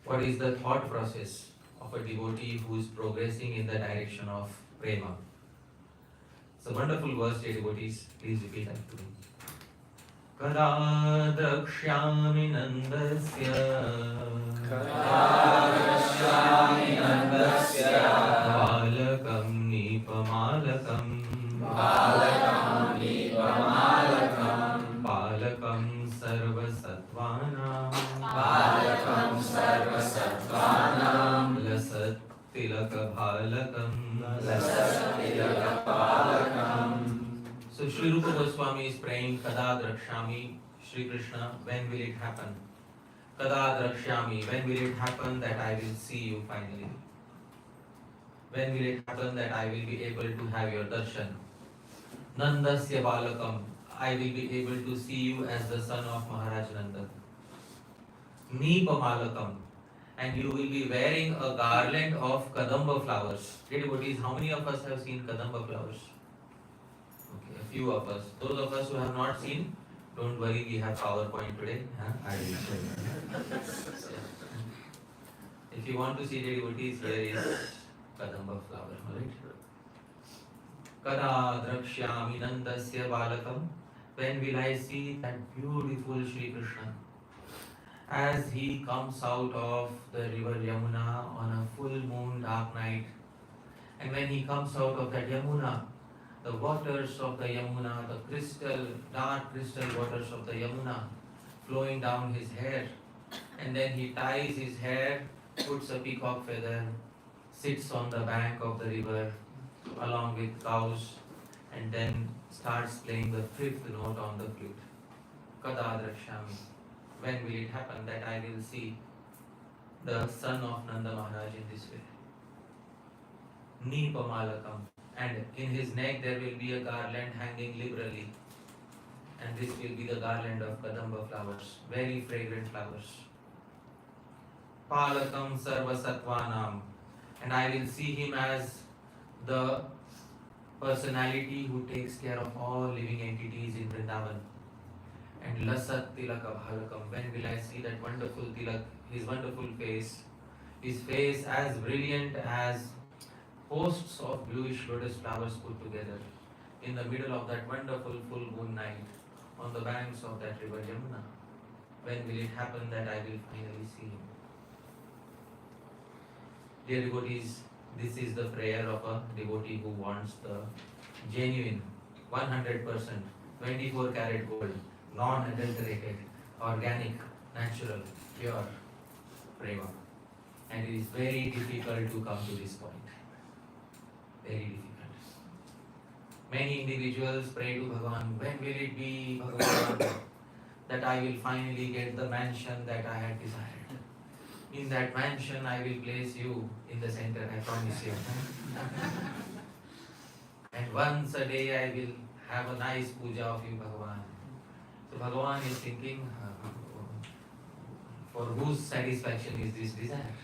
what is the thought process of a devotee who is progressing in the direction of prema. It's a wonderful verse, dear devotees. Please repeat that to me. Kada drakshyami nandasya balakam Palakam Nipamalakam Palakam Sarvasattvanam Palakam Sarvasattvanam Lasat Tilaka Bhalakam Lasat Tilaka Bhalakam. So Sri Rupa Goswami is praying Kada Drakshami Shri Krishna, when will it happen? Kada Drakshami, when will it happen that I will see you finally? When will it happen that I will be able to have your darshan? Nandasya Balakam, I will be able to see you as the son of Maharaj Nanda. Nipamalakam, and you will be wearing a garland of Kadamba flowers. Dear devotees, how many of us have seen Kadamba flowers? Okay, a few of us. Those of us who have not seen, don't worry, we have PowerPoint today. I will show you. If you want to see the devotees, here is Kadamba flower. Alright? Kada drakshyami nandasya balakam. When will I see that beautiful Shri Krishna? As he comes out of the river Yamuna on a full moon dark night. And when he comes out of that Yamuna, the waters of the Yamuna, the dark crystal waters of the Yamuna flowing down his hair, and then he ties his hair, puts a peacock feather, sits on the bank of the river along with cows, and then starts playing the fifth note on the flute. Kada Drakshami. When will it happen that I will see the son of Nanda Maharaj in this way? Nipamalakam. And in his neck there will be a garland hanging liberally. And this will be the garland of Kadamba flowers, very fragrant flowers. Palakam Sarva Sattvanam. And I will see him as the personality who takes care of all living entities in Vrindavan. And Lasat Tilaka Bhalakam. When will I see that wonderful tilak, his wonderful face, his face as brilliant as hosts of bluish lotus flowers put together in the middle of that wonderful full moon night on the banks of that river Yamuna. When will it happen that I will finally see him? Dear devotees, this is the prayer of a devotee who wants the genuine, 100%, 24 karat gold, non-adulterated, organic, natural, pure prema. And it is very difficult to come to this point. Very difficult. Many individuals pray to Bhagavan, when will it be, Bhagavan, that I will finally get the mansion that I had desired? In that mansion I will place you in the center, I promise you. And once a day I will have a nice puja of you, Bhagavan. So Bhagavan is thinking, for whose satisfaction is this desire?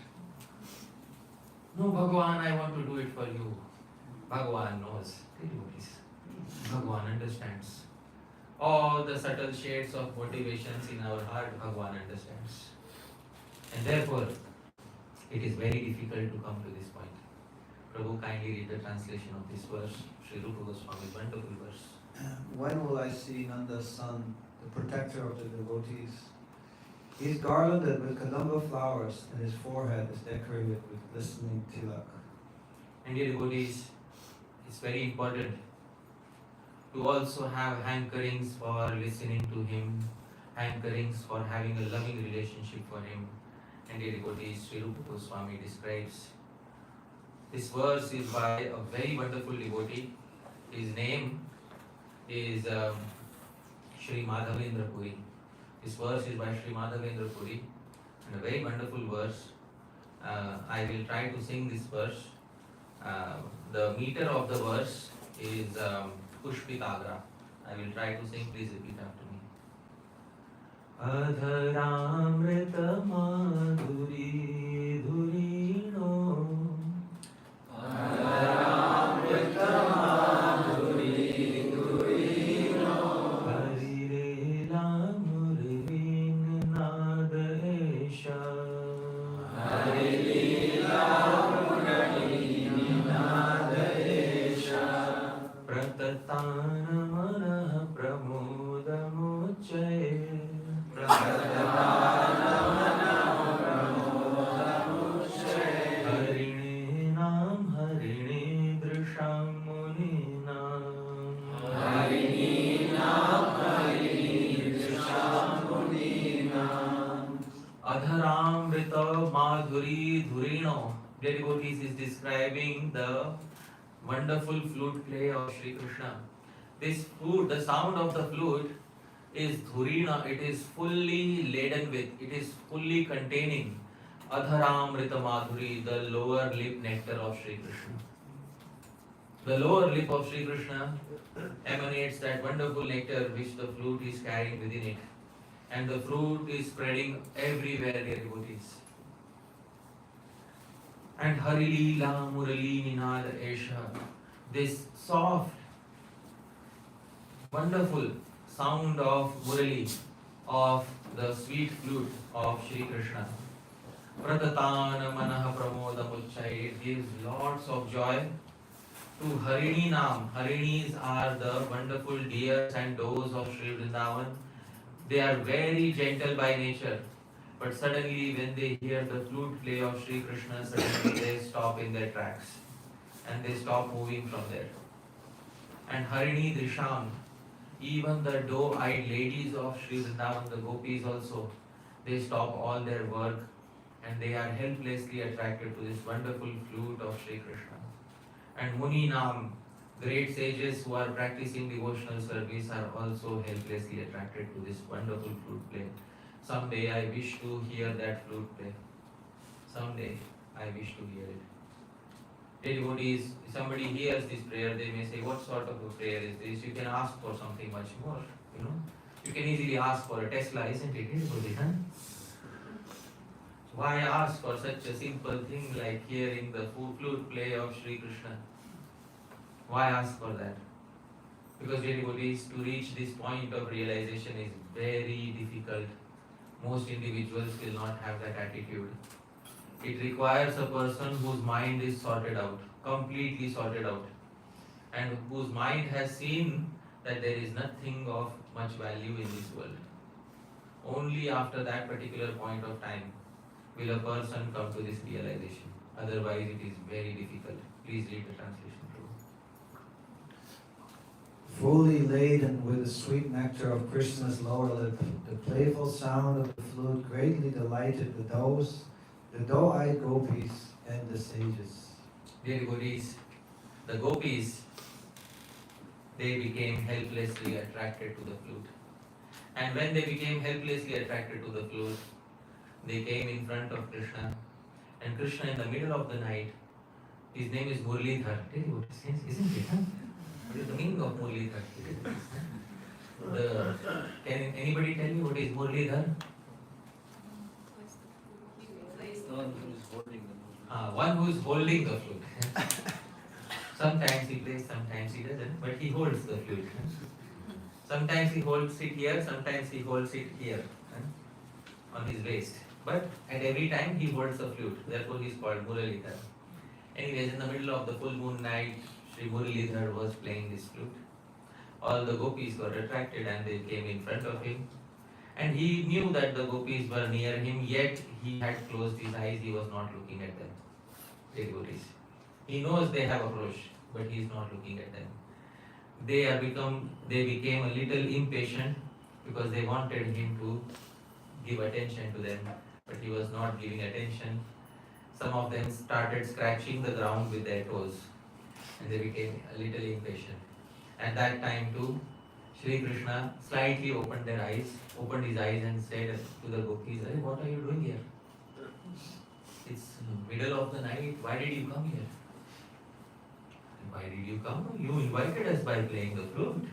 No, Bhagavan, I want to do it for you. Bhagavan knows. Bhagavan understands. All the subtle shades of motivations in our heart, Bhagavan understands. And therefore, it is very difficult to come to this point. Prabhu, kindly read the translation of this verse. Sri Rupa Goswami's wonderful verse. When will I see Nanda's son, the protector of the devotees? He is garlanded with kadamba flowers, and his forehead is decorated with glistening tilak. And dear devotees, it's very important to also have hankerings for listening to him, hankerings for having a loving relationship for him. And dear devotees, Sri Rupa Goswami describes. This verse is by a very wonderful devotee. His name is Sri Madhavendra Puri. This verse is by Sri Madhavendra Puri, and a very wonderful verse. I will try to sing this verse. The meter of the verse is Pushpitagra. I will try to sing, please repeat after me. Adharamrita madhuri dhurino Adharamrita madhuri dhurino Harirela murvin nadesha Harirela murvin nadesha Pratatana mana pramodamuchay Pratatana mana pramodamuchay Adharamrita Madhuri Dhurino. Dear devotees, is describing the wonderful flute play of Sri Krishna. This flute, the sound of the flute is dhurina, it is fully laden with, it is fully containing Adharamrita Madhuri, the lower lip nectar of Sri Krishna. The lower lip of Sri Krishna emanates that wonderful nectar which the flute is carrying within it. And the fruit is spreading everywhere, dear devotees. And Hari Leela Murali Ninada Esha, this soft, wonderful sound of Murali, of the sweet flute of Shri Krishna. Pratatana Manaha Pramoda Muchai, it gives lots of joy to Harini Nam. Harinis are the wonderful deers and does of Sri Vrindavan. They are very gentle by nature, but suddenly when they hear the flute play of Sri Krishna, suddenly they stop in their tracks and they stop moving from there. And Harini Drisham, even the doe-eyed ladies of Sri Vrindavan, the gopis also, they stop all their work and they are helplessly attracted to this wonderful flute of Sri Krishna. And Muni Nam, great sages who are practicing devotional service are also helplessly attracted to this wonderful flute play. Someday I wish to hear that flute play. Someday I wish to hear it. Dear devotees, if somebody hears this prayer, they may say, what sort of a prayer is this? You can ask for something much more, you know. You can easily ask for a Tesla, isn't it? Huh? Why ask for such a simple thing like hearing the flute play of Sri Krishna? Why ask for that? Because dear devotees, to reach this point of realization is very difficult. Most individuals will not have that attitude. It requires a person whose mind is sorted out, completely sorted out, and whose mind has seen that there is nothing of much value in this world. Only after that particular point of time will a person come to this realization. Otherwise, it is very difficult. Please read the translation. Fully laden with the sweet nectar of Krishna's lower lip, the playful sound of the flute greatly delighted the doe-eyed gopis and the sages. Dear devotees, the gopis, they became helplessly attracted to the flute. And when they became helplessly attracted to the flute, they came in front of Krishna. And Krishna in the middle of the night, his name is Murlidhar. Dear devotees, isn't it? Huh? What is the meaning of Murlidhar? Can anybody tell me what is Murlidhar? One who is holding the flute. Sometimes he plays, sometimes he doesn't, but he holds the flute. Sometimes he holds it here, sometimes he holds it here, on his waist. But at every time he holds the flute, therefore he is called Muralidhar. Anyways, in the middle of the full moon night, Sri Muralidhar was playing this flute. All the gopis got attracted and they came in front of him. And he knew that the gopis were near him, yet he had closed his eyes, he was not looking at them. Devotees. He knows they have approached, but he is not looking at them. They became a little impatient because they wanted him to give attention to them, but he was not giving attention. Some of them started scratching the ground with their toes, and they became a little impatient. At that time too, Shri Krishna slightly opened his eyes and said to the gopis, "Hey, what are you doing here? It's middle of the night, why did you come here? Why did you come? You invited us by playing the flute."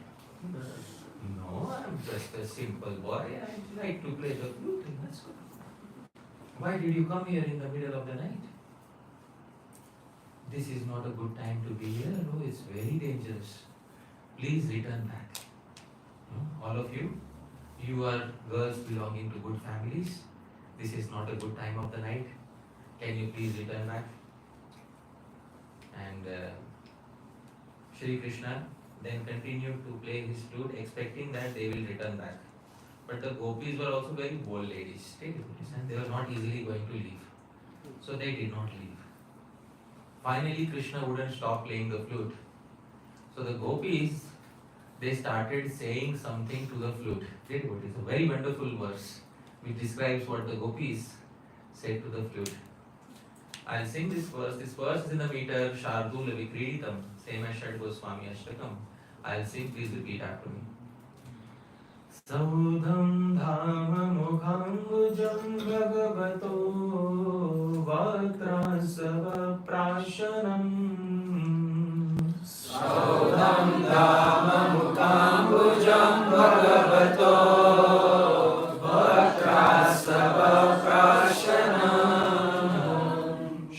"No, I'm just a simple boy, I like to play the flute, and that's good." "Why did you come here in the middle of the night?" "This is not a good time to be here, no, it's very dangerous. Please return back." All of you, you are girls belonging to good families. This is not a good time of the night. Can you please return back? And Shri Krishna then continued to play his flute, expecting that they will return back. But the gopis were also very bold ladies, and they were not easily going to leave. So they did not leave. Finally, Krishna wouldn't stop playing the flute. So the gopis, they started saying something to the flute. It's a very wonderful verse. which describes what the gopis said to the flute. I'll sing this verse. This verse is in the meter Shardula Vikriditam, same as Shad Goswami Ashtakam. I'll sing, please repeat after me. Saudham dhama mukhambujam bhagavato vatrasava prashanam. Saudham dhama mukambujam bhagavato vatrasava prashanam.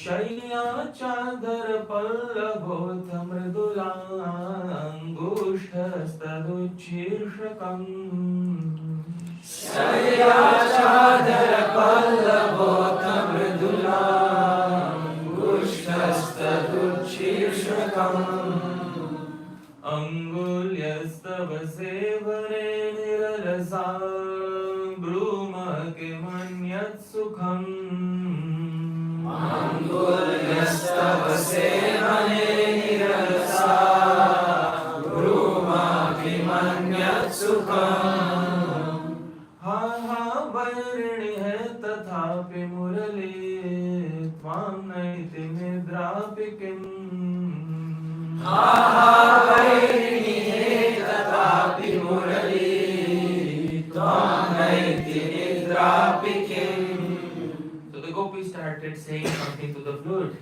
Shaiya chadar pallabhota mridulangushtastaduchirshakam. Shaya chadara pallabhota mridulam gushtastaduchirshakam. Angulyastava sevane niralasa bruma kimanyat sukham. Angulyastava sevane niralasa bruma kimanyat sukham. Ha ha vairni hai tathapi murali tvam naiti nidrapikim. Ha vairini tatapi murali tvam naiti nidrapikim. So the gopis started saying something to the flute.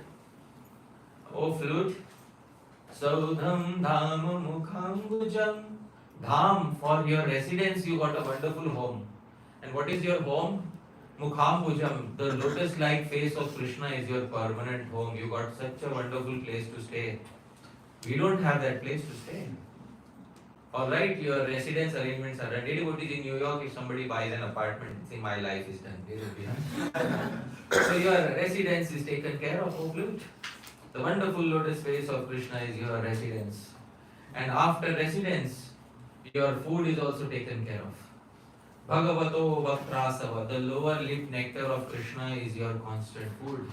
Oh flute, Saudham dham mukhambujam. Dham, for your residence you got a wonderful home. And what is your home? Mukhambujam, the lotus-like face of Krishna is your permanent home. You got such a wonderful place to stay. We don't have that place to stay. Alright, your residence arrangements are done. Devotees in New York, if somebody buys an apartment, say my life is done. They will be done. So your residence is taken care of, oh flute. The wonderful lotus face of Krishna is your residence. And after residence, your food is also taken care of. Bhagavato Bhaktrasava, the lower lip nectar of Krishna is your constant food.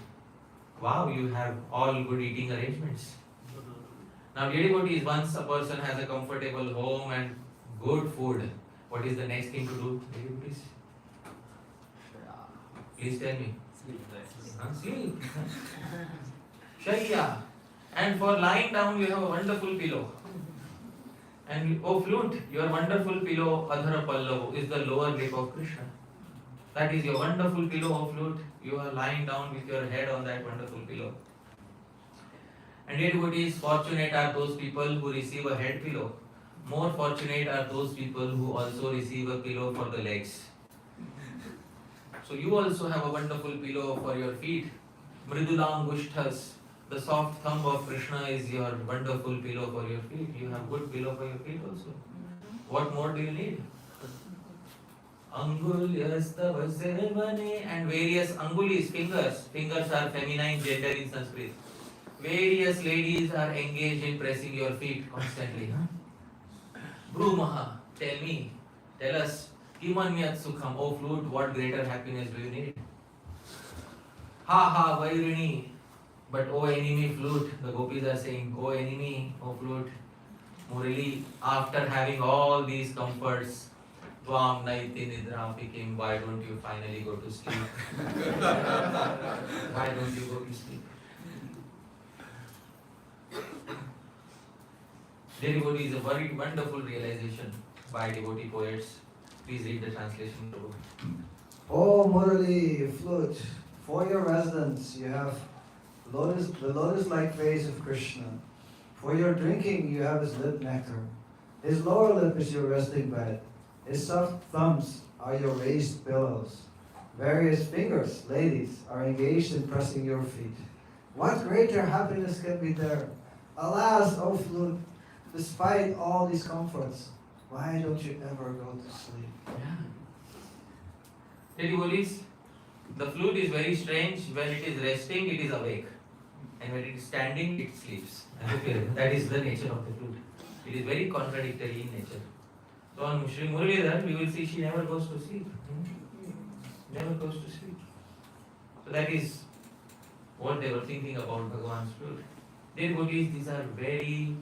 Wow, you have all good eating arrangements. Now, dear devotees, once a person has a comfortable home and good food, what is the next thing to do, dear devotees? Please tell me. Sleep. Shaiya. And for lying down, you have a wonderful pillow. And oh flute, your wonderful pillow, Adhara Pallavu, is the lower lip of Krishna. That is your wonderful pillow, oh flute. You are lying down with your head on that wonderful pillow. And dear devotees, fortunate are those people who receive a head pillow. More fortunate are those people who also receive a pillow for the legs. So you also have a wonderful pillow for your feet. Mridulangushthas, the soft thumb of Krishna is your wonderful pillow for your feet. You have good pillow for your feet also. What more do you need? Angulyastava sevane, and various angulis, fingers. Fingers are feminine gender in Sanskrit. Various ladies are engaged in pressing your feet constantly. Brumaha, tell us, Kimanyat Sukham, oh flute, what greater happiness do you need? Ha ha, Vairini, but oh enemy flute, the gopis are saying, oh enemy, oh flute, Murali, after having all these comforts, Tvam naiti nidrapikim, why don't you finally go to sleep? Why don't you go to sleep? Dear devotee is a very wonderful realization by devotee poets. Please read the translation. Oh Murali, flute, for your residence you have the lotus-like face of Krishna. For your drinking you have his lip nectar. His lower lip is your resting bed. His soft thumbs are your raised pillows. Various fingers, ladies, are engaged in pressing your feet. What greater happiness can be there? Alas, O flute, despite all these comforts, why don't you ever go to sleep? Dear devotees, the flute is very strange. When it is resting, it is awake. And when it is standing, it sleeps. That is the nature of the flute. It is very contradictory in nature. So on Sri Muralidhar, we will see she never goes to sleep. Never goes to sleep. So that is what they were thinking about Bhagavan's flute. Dear devotees, these are very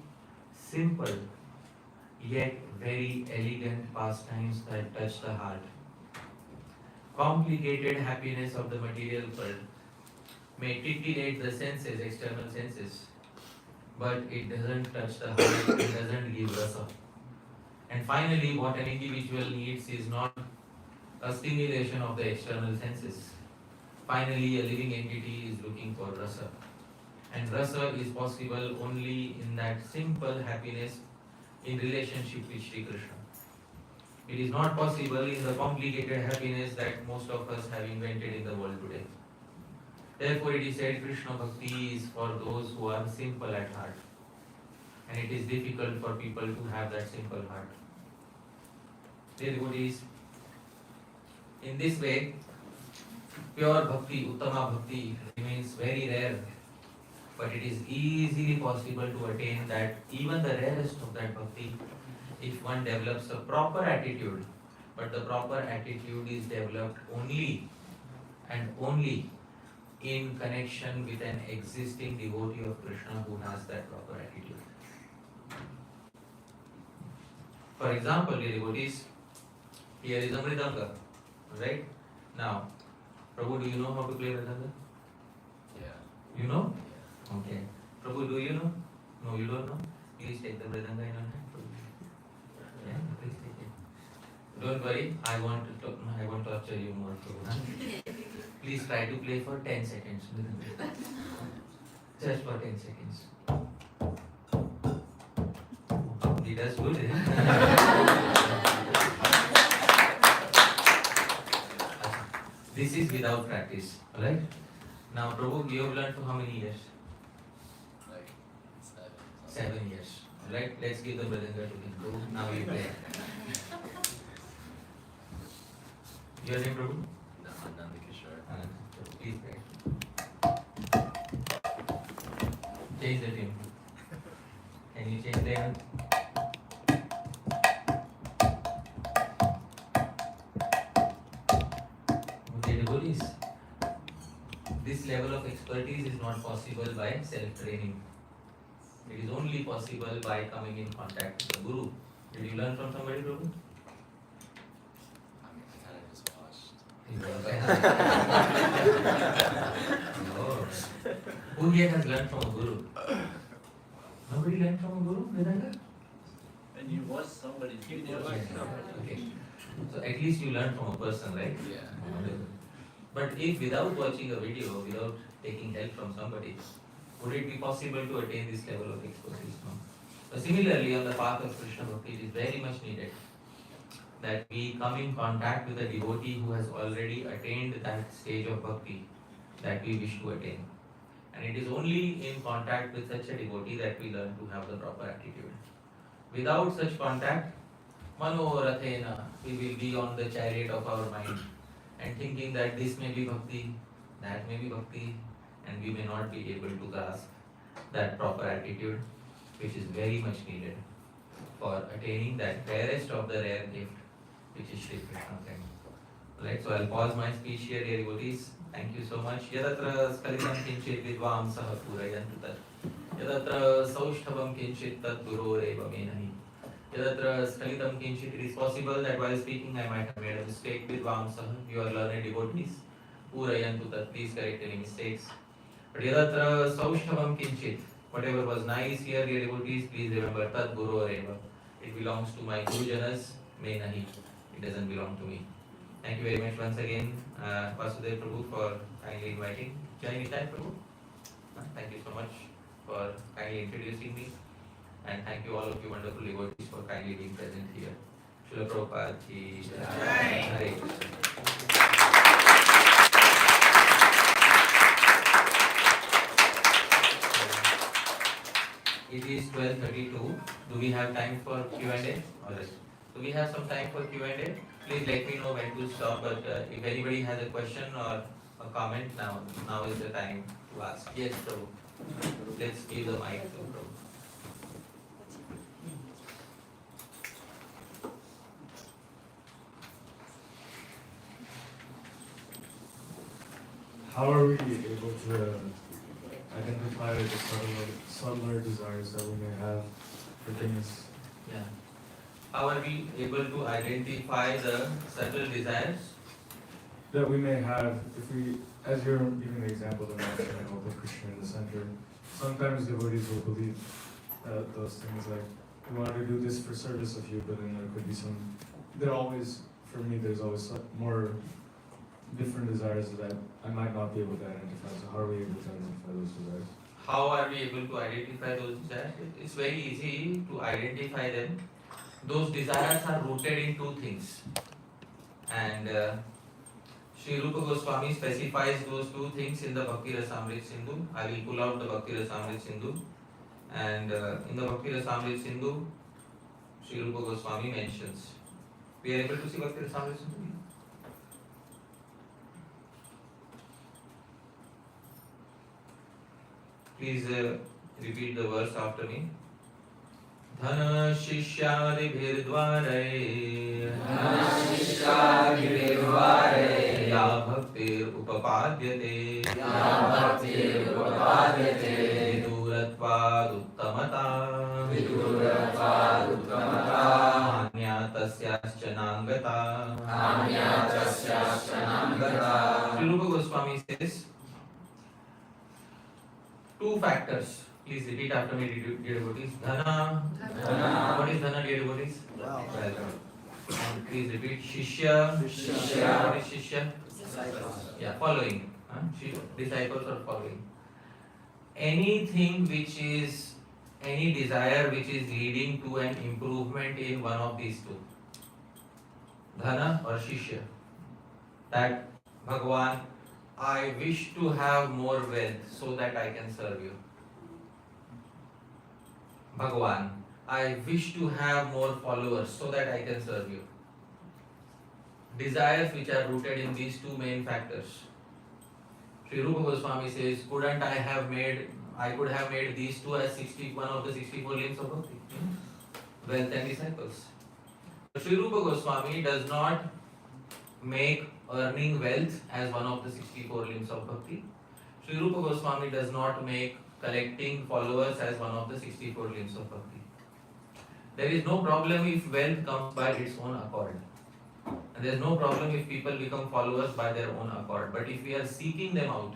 simple yet very elegant pastimes that touch the heart. complicated happiness of the material world may titillate the senses, external senses, but it doesn't touch the heart, it doesn't give rasa. And finally, what an individual needs is not a stimulation of the external senses. Finally, a living entity is looking for rasa. And rasa is possible only in that simple happiness in relationship with Sri Krishna. It is not possible in the complicated happiness that most of us have invented in the world today. Therefore, it is said Krishna Bhakti is for those who are simple at heart. And it is difficult for people to have that simple heart. Dear devotees, in this way, pure bhakti, uttama bhakti remains very rare, but it is easily possible to attain that, even the rarest of that bhakti, if one develops a proper attitude. But the proper attitude is developed only and only in connection with an existing devotee of Krishna who has that proper attitude. For example, dear devotees, here is a mridanga, right? Now, Prabhu, do you know how to play mridanga? Yeah. You know? Okay. Prabhu, do you know? No, you don't know? Please take the mridanga in your hand. Yeah, please take it. Don't worry, I won't torture you more, Prabhu. Huh? Please try to play for 10 seconds. Just for 10 seconds. He does good, eh? This is without practice, alright? Now, Prabhu, you have learned for how many years? Like 7 years. Alright, let's give the mridanga to him. Prabhu, now you play. Your name, Prabhu? Anand. Please play. Change the tune. Can you change the tune? Okay, devotees. This level of expertise is not possible by self-training. It is only possible by coming in contact with the Guru. Did you learn from somebody, Prabhu? I kind of just watched. No. Who here has learned from a Guru? Nobody learned from a Guru, Vedanta? And you watch somebody video. Okay. So at least you learn from a person, right? Yeah. But if without watching a video, without taking help from somebody, would it be possible to attain this level of expertise? No. So similarly, on the path of Krishna Bhakti, it is very much needed that we come in contact with a devotee who has already attained that stage of bhakti that we wish to attain. And it is only in contact with such a devotee that we learn to have the proper attitude. Without such contact, manorathena, we will be on the chariot of our mind and thinking that this may be bhakti, that may be bhakti, and we may not be able to grasp that proper attitude, which is very much needed for attaining that rarest of the rare gift, which is Shri Krishna Prema. Right, so I'll pause my speech here, dear devotees. Thank you so much. Yadatra skalitam kinchit vidvam saha purayantu tat. Yadatra saushtabam kinchit tat guroreva menahi. Yadatra skalitam kinchit, it is possible that while speaking I might have made a mistake. Vidvam saha, you are learned devotees. Purayantu tat, please correct any mistakes. But yadatra saushtabam kinchit, whatever was nice here, dear devotees, please remember tat guroreva. It belongs to my Gurujanas, menahi. It doesn't belong to me. Thank you very much once again, Vasudev Prabhu, for kindly inviting. Jai Nitai Prabhu. Thank you so much for kindly introducing me. And thank you all of you wonderful devotees for kindly being present here. Srila Prabhupada ki Jai. Hare Krishna. It is 12:32. Do we have time for Q&A? Alright. So we have some time for Q&A. Please let me know when to stop. But if anybody has a question or a comment, now is the time to ask. Yes, Prabhu. Let's give the mic to Prabhu. How are we able to identify the subtler desires that we may have for things? Yeah. How are we able to identify the subtle desires? that we may have, if we, as you're giving the example of the Krishna in the center, sometimes devotees will believe those things like, we want to do this for service of you, but then there could be for me, there's always more different desires that I might not be able to identify. So how are we able to identify those desires? How are we able to identify those desires? It's very easy to identify them. Those desires are rooted in two things. And Sri Rupa Goswami specifies those two things in the Bhakti Rasamrita Sindhu. I will pull out the Bhakti Rasamrita Sindhu. And in the Bhakti Rasamrita Sindhu, Sri Rupa Goswami mentions. We are able to see Bhakti Rasamrita Sindhu? Please repeat the verse after me. Dhana Shishyadibhirdvare Ya Bhaktir Upapadyate Viduratvad Uttamata Anya Tasyascha Nangata. Sri Rupa Goswami says two factors. Please repeat after me, dear devotees. Dhana. What is dhana, dear devotees? Wealth. And please repeat. Shishya. What is Shishya? Yeah, following. Disciples are following. Anything which is, any desire which is leading to an improvement in one of these two, dhana or shishya, that Bhagavan, I wish to have more wealth so that I can serve you. Bhagavan, I wish to have more followers so that I can serve you. Desires which are rooted in these two main factors. Sri Rupa Goswami says, I could have made these two as one of the 64 limbs of bhakti. Wealth and disciples. But Sri Rupa Goswami does not make earning wealth as one of the 64 limbs of bhakti. Sri Rupa Goswami does not make collecting followers as one of the 64 limbs of bhakti. There is no problem if wealth comes by its own accord. And there is no problem if people become followers by their own accord. But if we are seeking them out,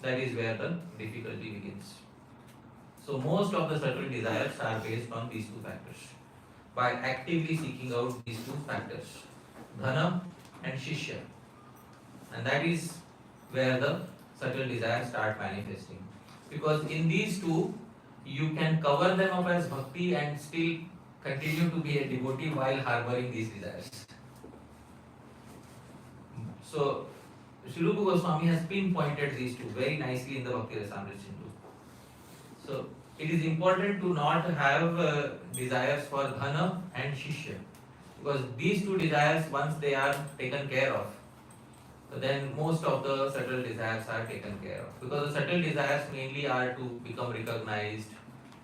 that is where the difficulty begins. So most of the subtle desires are based on these two factors. By actively seeking out these two factors, dhana and shishya. And that is where the subtle desires start manifesting. Because in these two, you can cover them up as bhakti and still continue to be a devotee while harboring these desires. So, Sri Rupa Goswami has pinpointed these two very nicely in the Bhakti Rasamrita Sindhu. So, it is important to not have desires for dhana and shishya. Because these two desires, once they are taken care of, then most of the subtle desires are taken care of. Because the subtle desires mainly are to become recognized,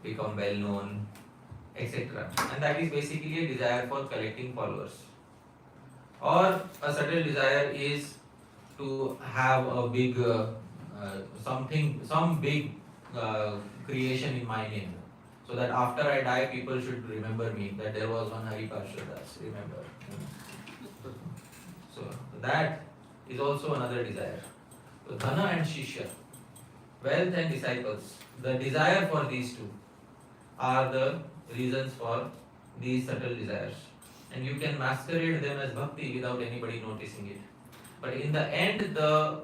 become well known, etc. And that is basically a desire for collecting followers. Or a subtle desire is to have a big some big creation in my name, so that after I die, people should remember me, that there was one Hari Parshad, remember. So that is also another desire. So dhana and shishya, wealth and disciples, the desire for these two are the reasons for these subtle desires. And you can masquerade them as bhakti without anybody noticing it. But in the end, the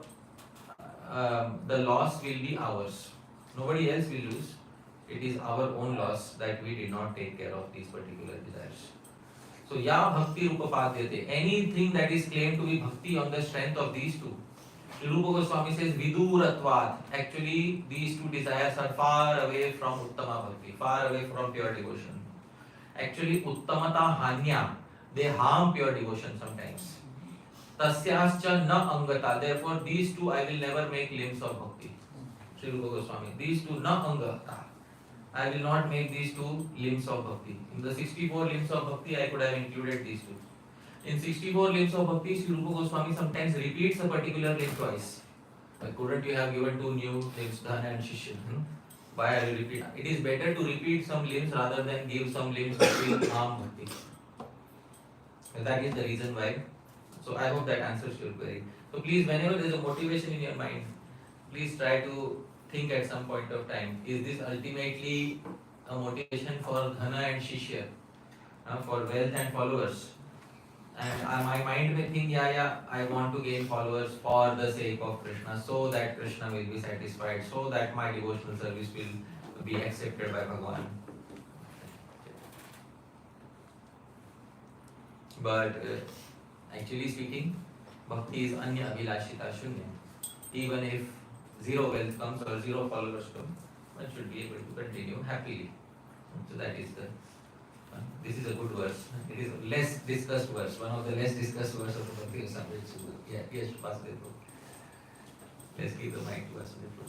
loss will be ours. Nobody else will lose. It is our own loss that we did not take care of these particular desires. So, ya bhakti upapadyate, anything that is claimed to be bhakti on the strength of these two. Sri Rupa Goswami says viduratvad. Actually, these two desires are far away from uttama bhakti, far away from pure devotion. Actually, uttamata hanya, they harm pure devotion sometimes. Tasyascha na angata, therefore these two I will never make limbs of bhakti. Sri Rupa Goswami, these two na angata, I will not make these two limbs of bhakti. In the 64 limbs of bhakti, I could have included these two. In 64 limbs of bhakti, Sri Rupa Goswami sometimes repeats a particular limb twice. But couldn't you have given two new limbs, dhana and shishya? Why I will repeat? It is better to repeat some limbs rather than give some limbs that will harm bhakti. And that is the reason why So I hope that answers your query. So please, whenever there is a motivation in your mind, please try to think at some point of time, is this ultimately a motivation for dhana and shishya, for wealth and followers? And my mind may think, I want to gain followers for the sake of Krishna, so that Krishna will be satisfied, so that my devotional service will be accepted by Bhagavan. But actually speaking, bhakti is anya abhilashita shunya. Even if zero wealth comes or zero followers come, one should be able to continue happily. So that is this is a good verse. It is a less discussed verse, one of the less discussed verse of the Bhakti Rasamrita Sutta. Yeah, yes, Vasudeva. Let's give the mic to Vasudeva.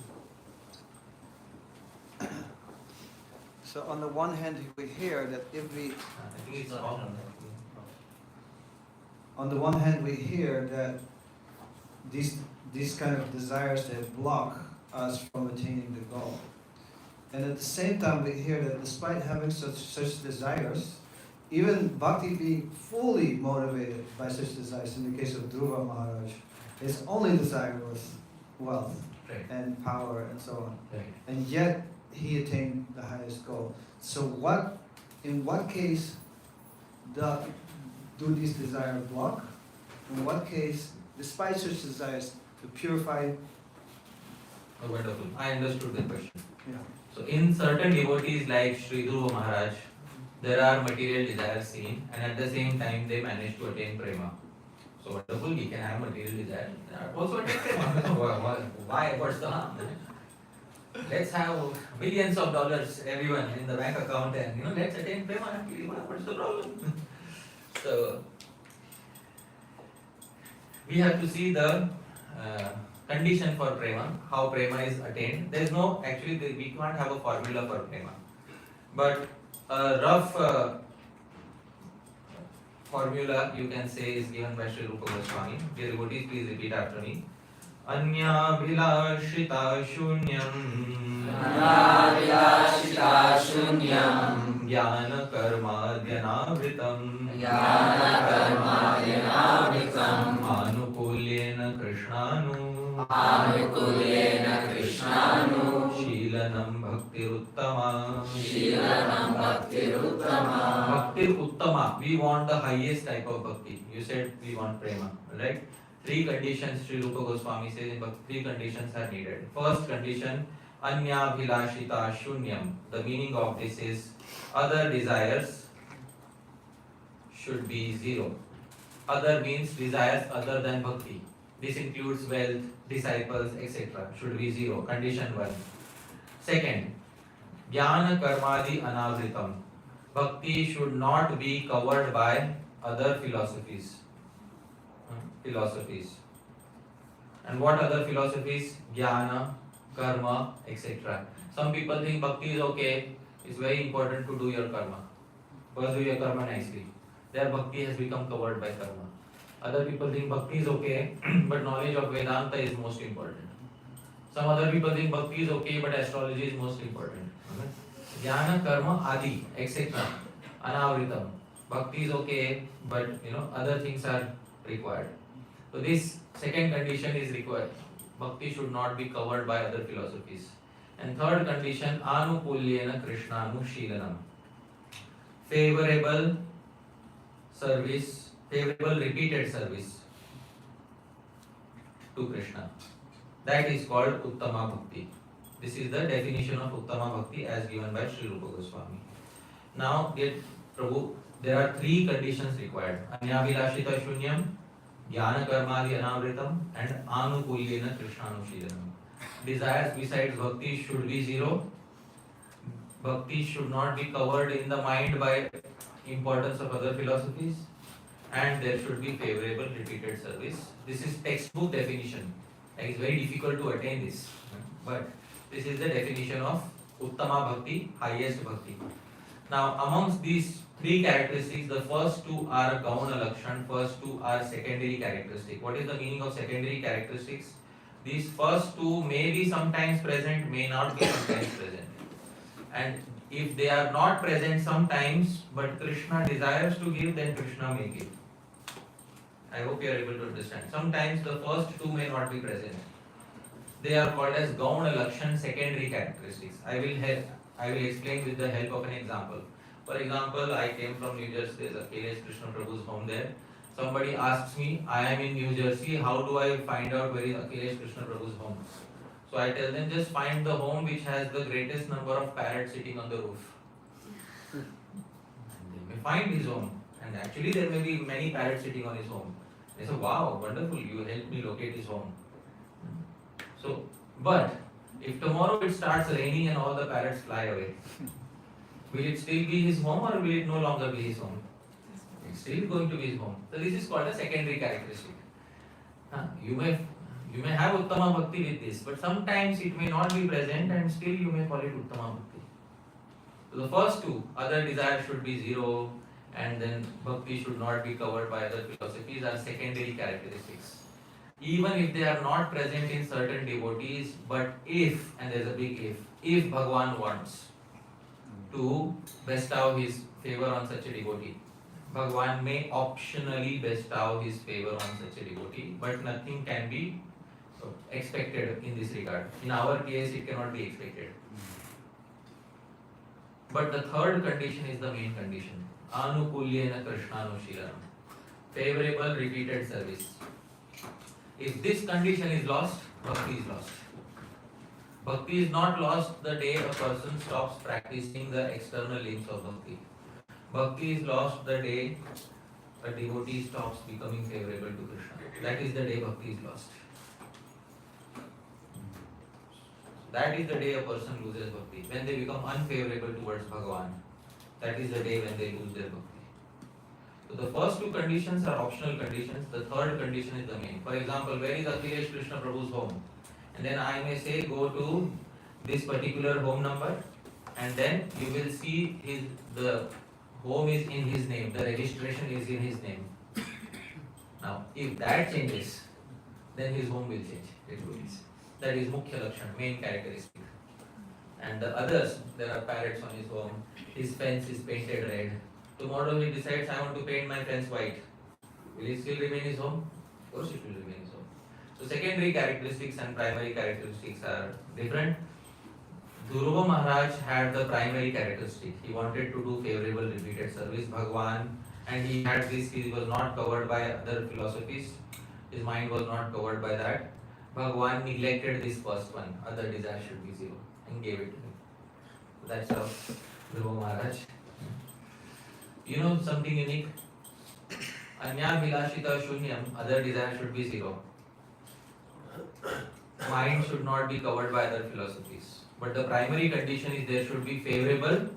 So on the one hand, we hear that if we, I think it's off. on the one hand, we hear that these kind of desires that block us from attaining the goal. And at the same time, we hear that despite having such desires, even bhakti being fully motivated by such desires, in the case of Dhruva Maharaj, his only desire was wealth Right. and power and so on. Right. And yet he attained the highest goal. So in what case do these desires block? In what case, despite such desires, to purify? Oh, wonderful. I understood the question. Yeah. So in certain devotees like Sri Dhruva Maharaj, there are material desires seen, and at the same time they manage to attain prema. So wonderful, we can have material desire, also attain prema. Why? What's the harm? Let's have millions of dollars, everyone in the bank account, and let's attain prema happily. What's the problem? So we have to see the condition for prema, how prema is attained. There is no, actually we can't have a formula for prema, but a rough formula you can say is given by Sri Rupa Goswami. Dear devotees, please repeat after me. Anya bhilashita shunyam jnana karma dhyanavritam anukulyena krishnanu Sheelanam bhaktiruttama. Bhaktir uttama. We want the highest type of bhakti. You said we want prema, right? Three conditions Sri Rupa Goswami says, but three conditions are needed. First condition, anya bhilashita shunyam. The meaning of this is other desires should be zero. Other means desires other than bhakti. This includes wealth, disciples, etc. Should be zero. Condition 1. Second, jnana karmadi anavritam. Bhakti should not be covered by other philosophies. And what other philosophies? Jnana, karma, etc. Some people think bhakti is okay. It's very important to do your karma. Pursue your karma nicely. Their bhakti has become covered by karma. Other people think bhakti is okay, but knowledge of Vedanta is most important. Some other people think bhakti is okay, but astrology is most important. Jnana, karma, adi, etc. Anavritam. Bhakti is okay, but other things are required. So this second condition is required. Bhakti should not be covered by other philosophies. And third condition, anukulyena krishnanu sheelanam. Favorable service, favorable repeated service to Krishna. That is called Uttama Bhakti. This is the definition of Uttama Bhakti as given by Sri Rupa Goswami. Now, Prabhu, there are three conditions required. Anyabhilashita shunyam, jnana karmadi anavritam, and anukulyena krishnanu sheelanam. Desires besides bhakti should be zero. Bhakti should not be covered in the mind by importance of other philosophies, and there should be favorable repeated service. This is textbook definition. It's very difficult to attain this, but this is the definition of Uttama Bhakti, highest Bhakti. Now, amongst these three characteristics, the first two are Gauna Lakshan, first two are secondary characteristics. What is the meaning of secondary characteristics? These first two may be sometimes present, may not be sometimes present. And if they are not present sometimes, but Krishna desires to give, then Krishna may give. I hope you are able to understand. Sometimes the first two may not be present. They are called as Gauna Lakshan secondary characteristics. I will explain with the help of an example. For example, I came from New Jersey, there's Akhilesh Krishna Prabhu's home there. Somebody asks me, I am in New Jersey, how do I find out where is Akhilesh Krishna Prabhu's home? So I tell them, just find the home which has the greatest number of parrots sitting on the roof. And they may find his home. And actually there may be many parrots sitting on his home. They say, wow, wonderful, you helped me locate his home. So, but if tomorrow it starts raining and all the parrots fly away, will it still be his home or will it no longer be his home? It's still going to be his home. So this is called a secondary characteristic. You may have Uttama Bhakti with this, but sometimes it may not be present and still you may call it Uttama Bhakti. So the first two, other desires should be zero and then Bhakti should not be covered by other philosophies, are secondary characteristics. Even if they are not present in certain devotees, but if, and there is a big if Bhagavan wants to bestow his favor on such a devotee, Bhagavan may optionally bestow his favor on such a devotee, but nothing can be expected in this regard. In our case, it cannot be expected. But the third condition is the main condition. Anukulyena Krishnanushilanam. Favorable repeated service. If this condition is lost, bhakti is lost. Bhakti is not lost the day a person stops practicing the external limbs of bhakti. Bhakti is lost the day a devotee stops becoming favorable to Krishna. That is the day bhakti is lost. That is the day a person loses bhakti. When they become unfavorable towards Bhagavan, that is the day when they lose their bhakti. So the first two conditions are optional conditions. The third condition is the main. For example, where is Akhilesh Krishna Prabhu's home? And then I may say go to this particular home number, and then you will see the home is in his name. The registration is in his name. Now, if that changes, then his home will change. It will. That is Mukhya Lakshan, main characteristic. And the others, there are parrots on his home. His fence is painted red. Tomorrow he decides, I want to paint my fence white. Will it still remain his home? Of course it will remain his home. So secondary characteristics and primary characteristics are different. Dhruva Maharaj had the primary characteristic. He wanted to do favorable repeated service, Bhagavan, and he had this, he was not covered by other philosophies. His mind was not covered by that. Bhagavan neglected this first one, other desire should be zero, and gave it to him. That's how Dhruva Maharaj. You know something unique? Anya Vilashita Shunyam, other desire should be zero. Mind should not be covered by other philosophies. But the primary condition is there should be favorable,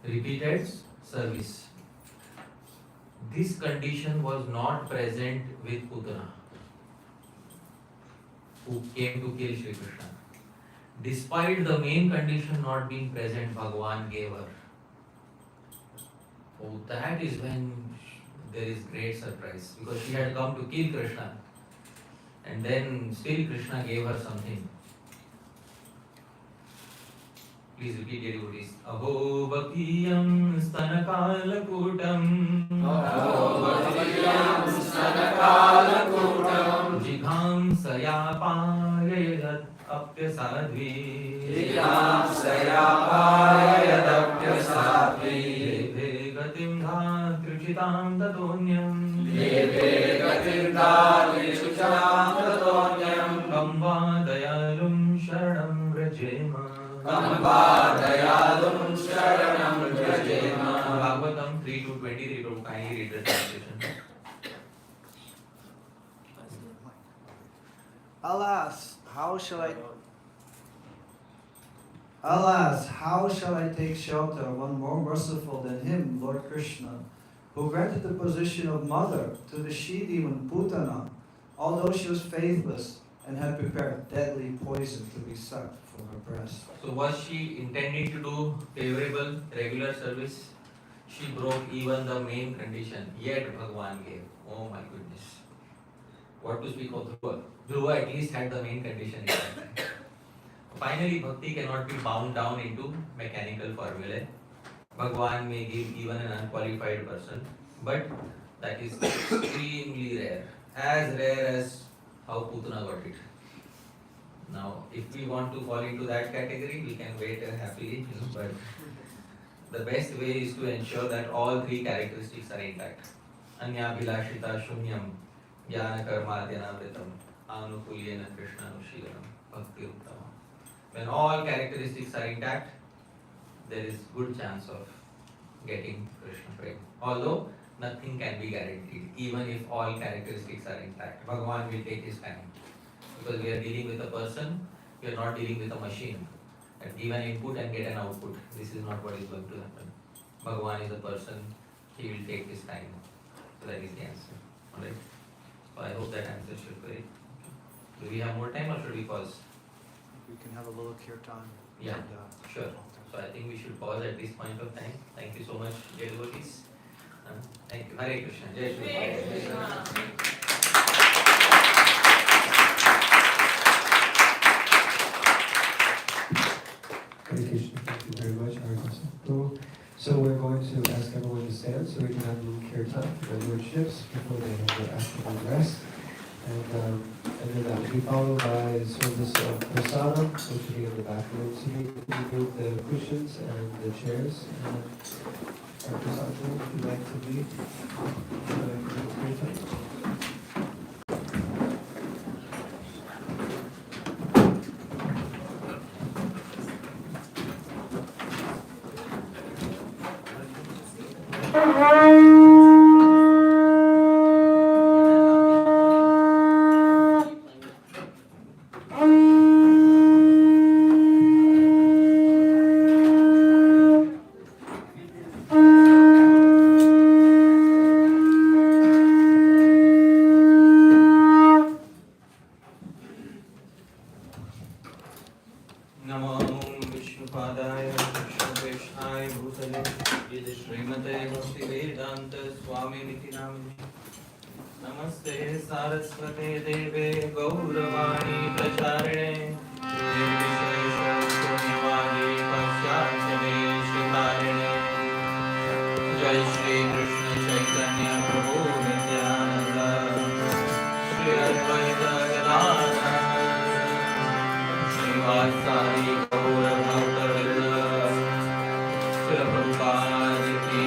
repeated service. This condition was not present with Putana, who came to kill Shri Krishna. Despite the main condition not being present, Bhagavan gave her. Oh, that is when there is great surprise, because she had come to kill Krishna, and then still Krishna gave her something. Please repeat your devotees. Aho bhaktiyam stanakalakutam. Aho bhaktiyam stanakalakutam. Jigham sayapayayat apyasadvi. Jigham sayapayayat apyasadvi. Deve gatim dhatrichitam tatonyam. Deve gatim dhatrichitam tatonyam. Kamba dayalum sharanam vrajema. Kambadayalum sharanam vrajema. Bhagavatam 3-23, Prabhu, kindly read the translation. Alas, how shall I take shelter of one more merciful than him, Lord Krishna, who granted the position of mother to the she-demon Putana, although she was faithless and had prepared deadly poison to be sucked from her breast. So was she intending to do favorable, regular service? She broke even the main condition, yet Bhagavan gave. Oh my goodness. What to speak of Dhruva? Dhruva at least had the main condition in mind. Finally, bhakti cannot be bound down into mechanical formulae. Bhagavan may give even an unqualified person, but that is extremely rare. as rare as how Putana got it. Now, if we want to fall into that category, we can wait happily, but the best way is to ensure that all three characteristics are intact. Anyabhilashita shunyam, jnana karmadyanavritam, anukulyena krishnanushīlanam, bhakti uttama. When all characteristics are intact, there is good chance of getting Krishna prema. Although nothing can be guaranteed, even if all characteristics are intact. Bhagavan will take his time. Because we are dealing with a person, we are not dealing with a machine. And give an input and get an output. This is not what is going to happen. Bhagavan is a person, he will take his time. So that is the answer. Alright? So I hope that answers your query. Do we have more time or should we pause? We can have a little kirtan. Yeah, And, sure. So I think we should pause at this point of time. Thank you so much, dear devotees. Thank you. Hare Krishna. Jai Shri Hare Krishna. Hare Krishna, thank you very much, Hari Parshad. So we're going to ask everyone to stand so we can have a little kirtan for their lordships before they have their afternoon rest. And then that will be followed by service of prasadam, which will be in the back room. So we move the cushions and the chairs. And our prasadam, would you like to lead? Would you like to lead kirtan? Namo Vishnupadaya Krishnakrishnaaya Bhutale Yedi Srimate Bhaktivedanta Swami Niti Namini Namaste Saraswate Deve Gauravani Pracharine Nirvishesha Punyavadi Paschatyabe Shikarine Jai Shri Krishna Chaitanya Prabhu Nityananda Shri Advaita Gadadhara Srivasari Gaura Bhakta Vrinda Srila Prabhupada Ki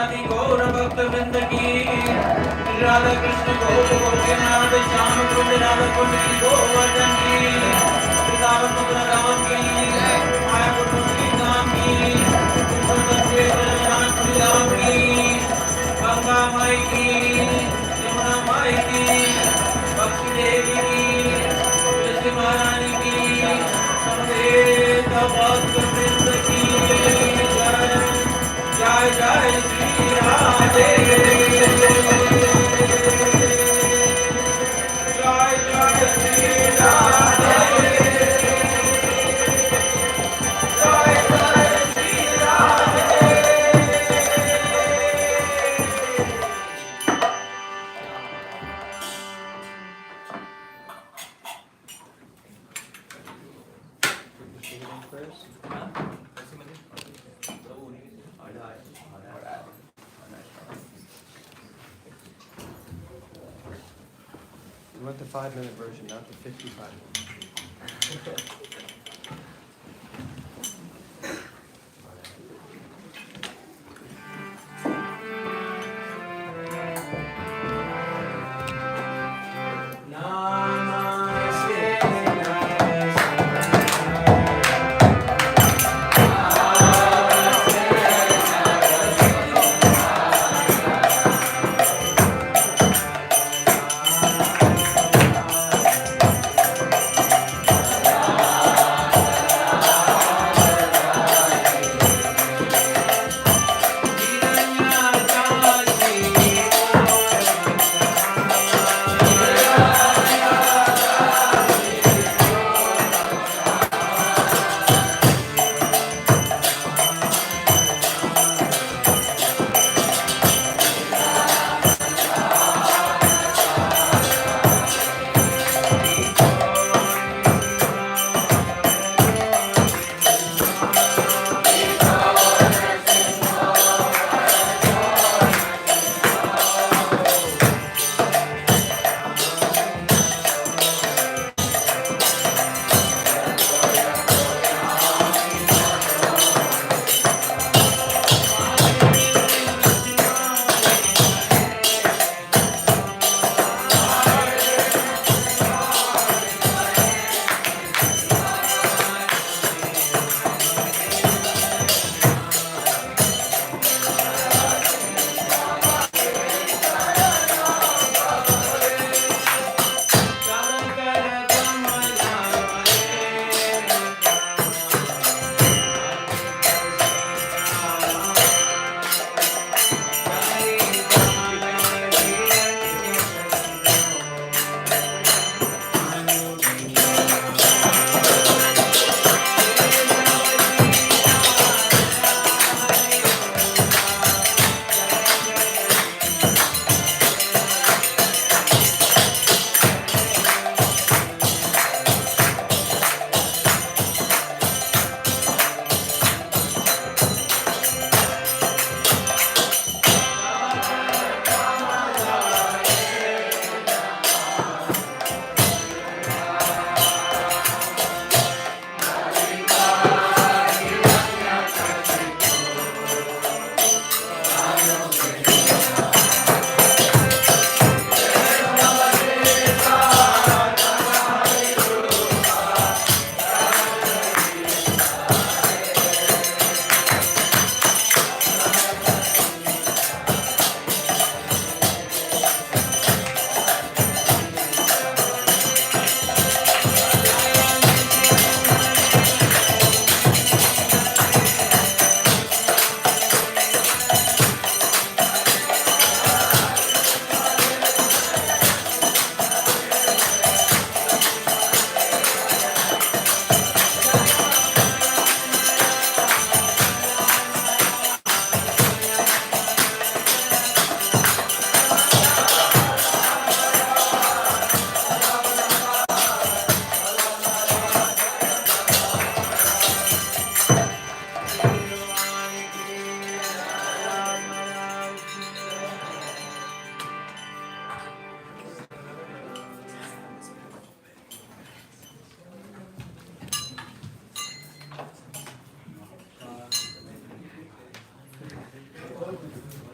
आदि गौर भक्त वृंद की राधा कृष्ण गोप गोपीनाथ श्याम कुंज राधा कुंज की गोवर्धन की वृंदावन मथुरा धाम की मायापुर की धाम की जगन्नाथ पुरी धाम की गंगा माई की यमुना माई की भक्ति देवी की तुलसी महारानी की समेत भक्त वृंद की जय जय श्री राधे जय जय श्री राधे जय जय Shri Radhe We want the 5-minute version, not the 55. Namaste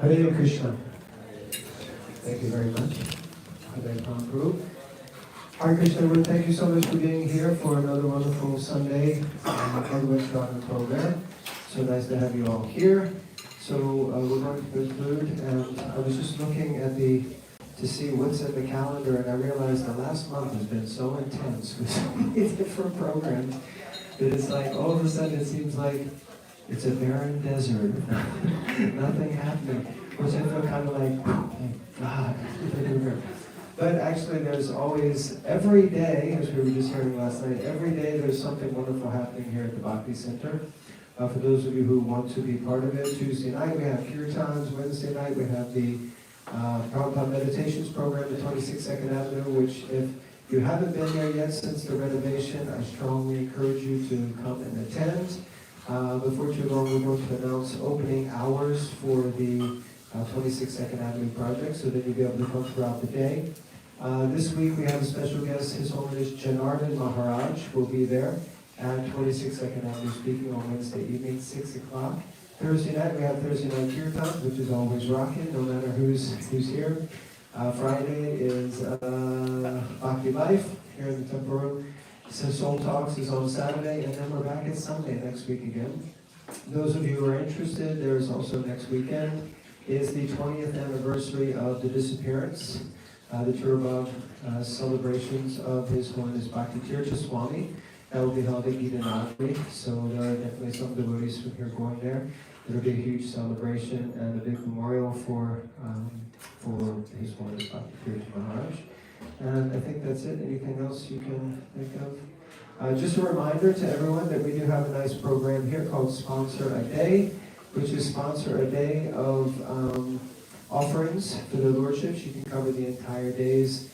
Hare Krishna. Thank you very much. Hare Prabhu. Hare Krishna, everyone, thank you so much for being here for another wonderful Sunday Bhagavat Sravana program. So nice to have you all here. So we're going to conclude, and I was just looking at to see what's in the calendar, and I realized the last month has been so intense with so many different programs that it's like all of a sudden it seems like it's a barren desert, nothing happening, which I feel kind of like, thank God. But actually there's always, every day, as we were just hearing last night, every day there's something wonderful happening here at the Bhakti Center. For those of you who want to be part of it, Tuesday night we have kirtans, Wednesday night we have the Prabhupada Meditations program at 26 Second Avenue, which if you haven't been there yet since the renovation, I strongly encourage you to come and attend. Before too long, we're going to announce opening hours for the 26 Second Avenue project, so that you'll be able to come throughout the day. This week we have a special guest, His Holiness Janardhan Maharaj will be there at 26 Second Avenue speaking on Wednesday evening, 6 o'clock. Thursday night we have Thursday night kirtan, which is always rocking, no matter who's here. Friday is Bhakti Life here in the temple room. Soul Talks is on Saturday, and then we're back at Sunday next week again. Those of you who are interested, there is also next weekend is the 20th anniversary of the disappearance, the Turabhav celebrations of His Holiness Bhakti Tirtha Swami. That will be held at Gita Nagari, so there are definitely some devotees from here going there. There will be a huge celebration and a big memorial for His Holiness Bhakti Tirtha Maharaj. And I think that's it. Anything else you can think of? Just a reminder to everyone that we do have a nice program here called Sponsor a Day, which is sponsor a day of offerings for the Lordships. You can cover the entire day's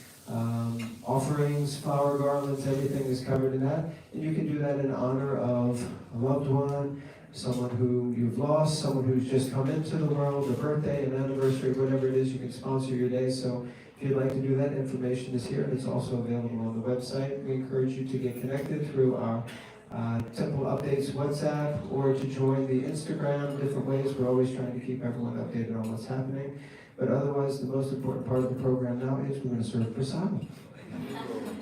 offerings, flower garlands, everything is covered in that. And you can do that in honor of a loved one, someone who you've lost, someone who's just come into the world, a birthday, an anniversary, whatever it is, you can sponsor your day. So if you'd like to do that, information is here. It's also available on the website. We encourage you to get connected through our Temple Updates WhatsApp, or to join the Instagram, different ways. We're always trying to keep everyone updated on what's happening. But otherwise, the most important part of the program now is we're going to serve prasadam.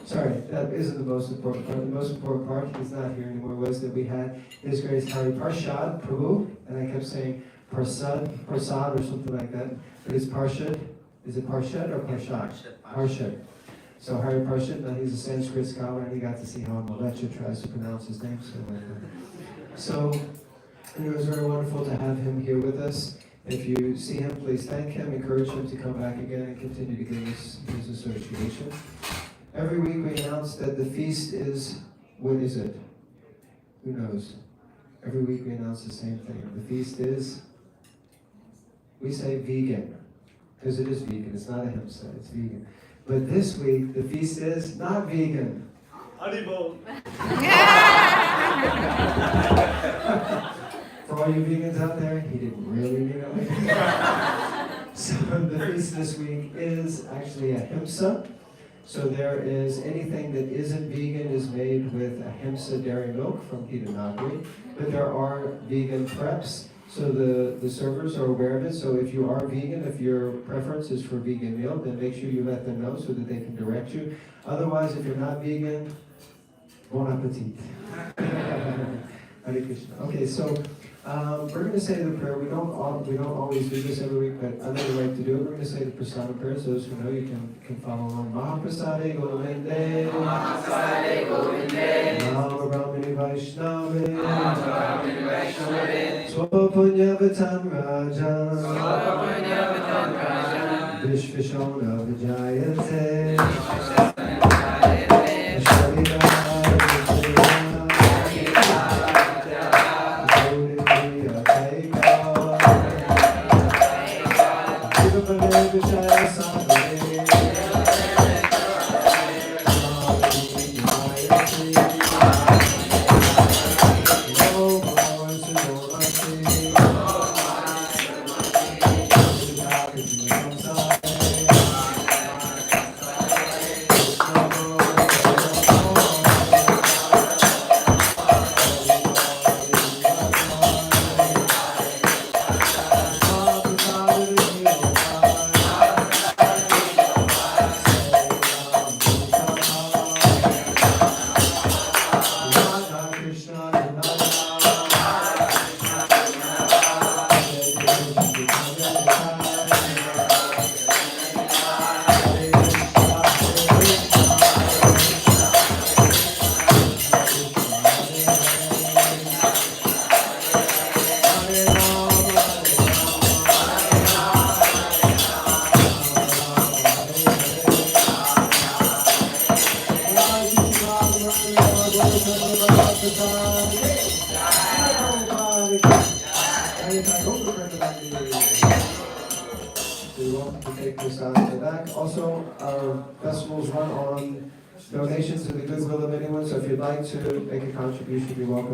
Sorry, that isn't the most important part. The most important part, he's not here anymore, was that we had His Grace Hari Parshad, Prabhu, and I kept saying Prasad or something like that. But it's Parshad. Is it Parshad or Parshad? Parshad. So Hari Parshad, now he's a Sanskrit scholar, and he got to see how Malacha tries to pronounce his name. So it was very wonderful to have him here with us. If you see him, please thank him, encourage him to come back again and continue to give us his association. Every week we announce that the feast is, what is it? Who knows? Every week we announce the same thing. The feast is, we say vegan, because it is vegan. It's not a himsa, it's vegan. But this week, the feast is not vegan. Haribol. For all you vegans out there, he didn't really mean it like that. So the feast this week is actually a himsa. So there is anything that isn't vegan is made with a himsa dairy milk from Gita Nagari. But there are vegan preps. So the servers are aware of it. So if you are vegan, if your preference is for vegan meal, then make sure you let them know so that they can direct you. Otherwise, if you're not vegan, bon appetit. Hare Krishna. Okay, so we're going to say the prayer. We don't always do this every week, but another way to do it, we're going to say the prasadam prayers. Those who know, you can follow along. Mahaprasade Govinde, Namaste Govinde, Nama Brahmani Vaishnave, Brahmani Vaishnave, Swapunyavatam Rajan, Swapunyavatam Rajan, Vishvishona Vijayate, prasad in the back. Also, our festivals run on donations to the goodwill of anyone, so if you'd like to make a contribution, you're welcome.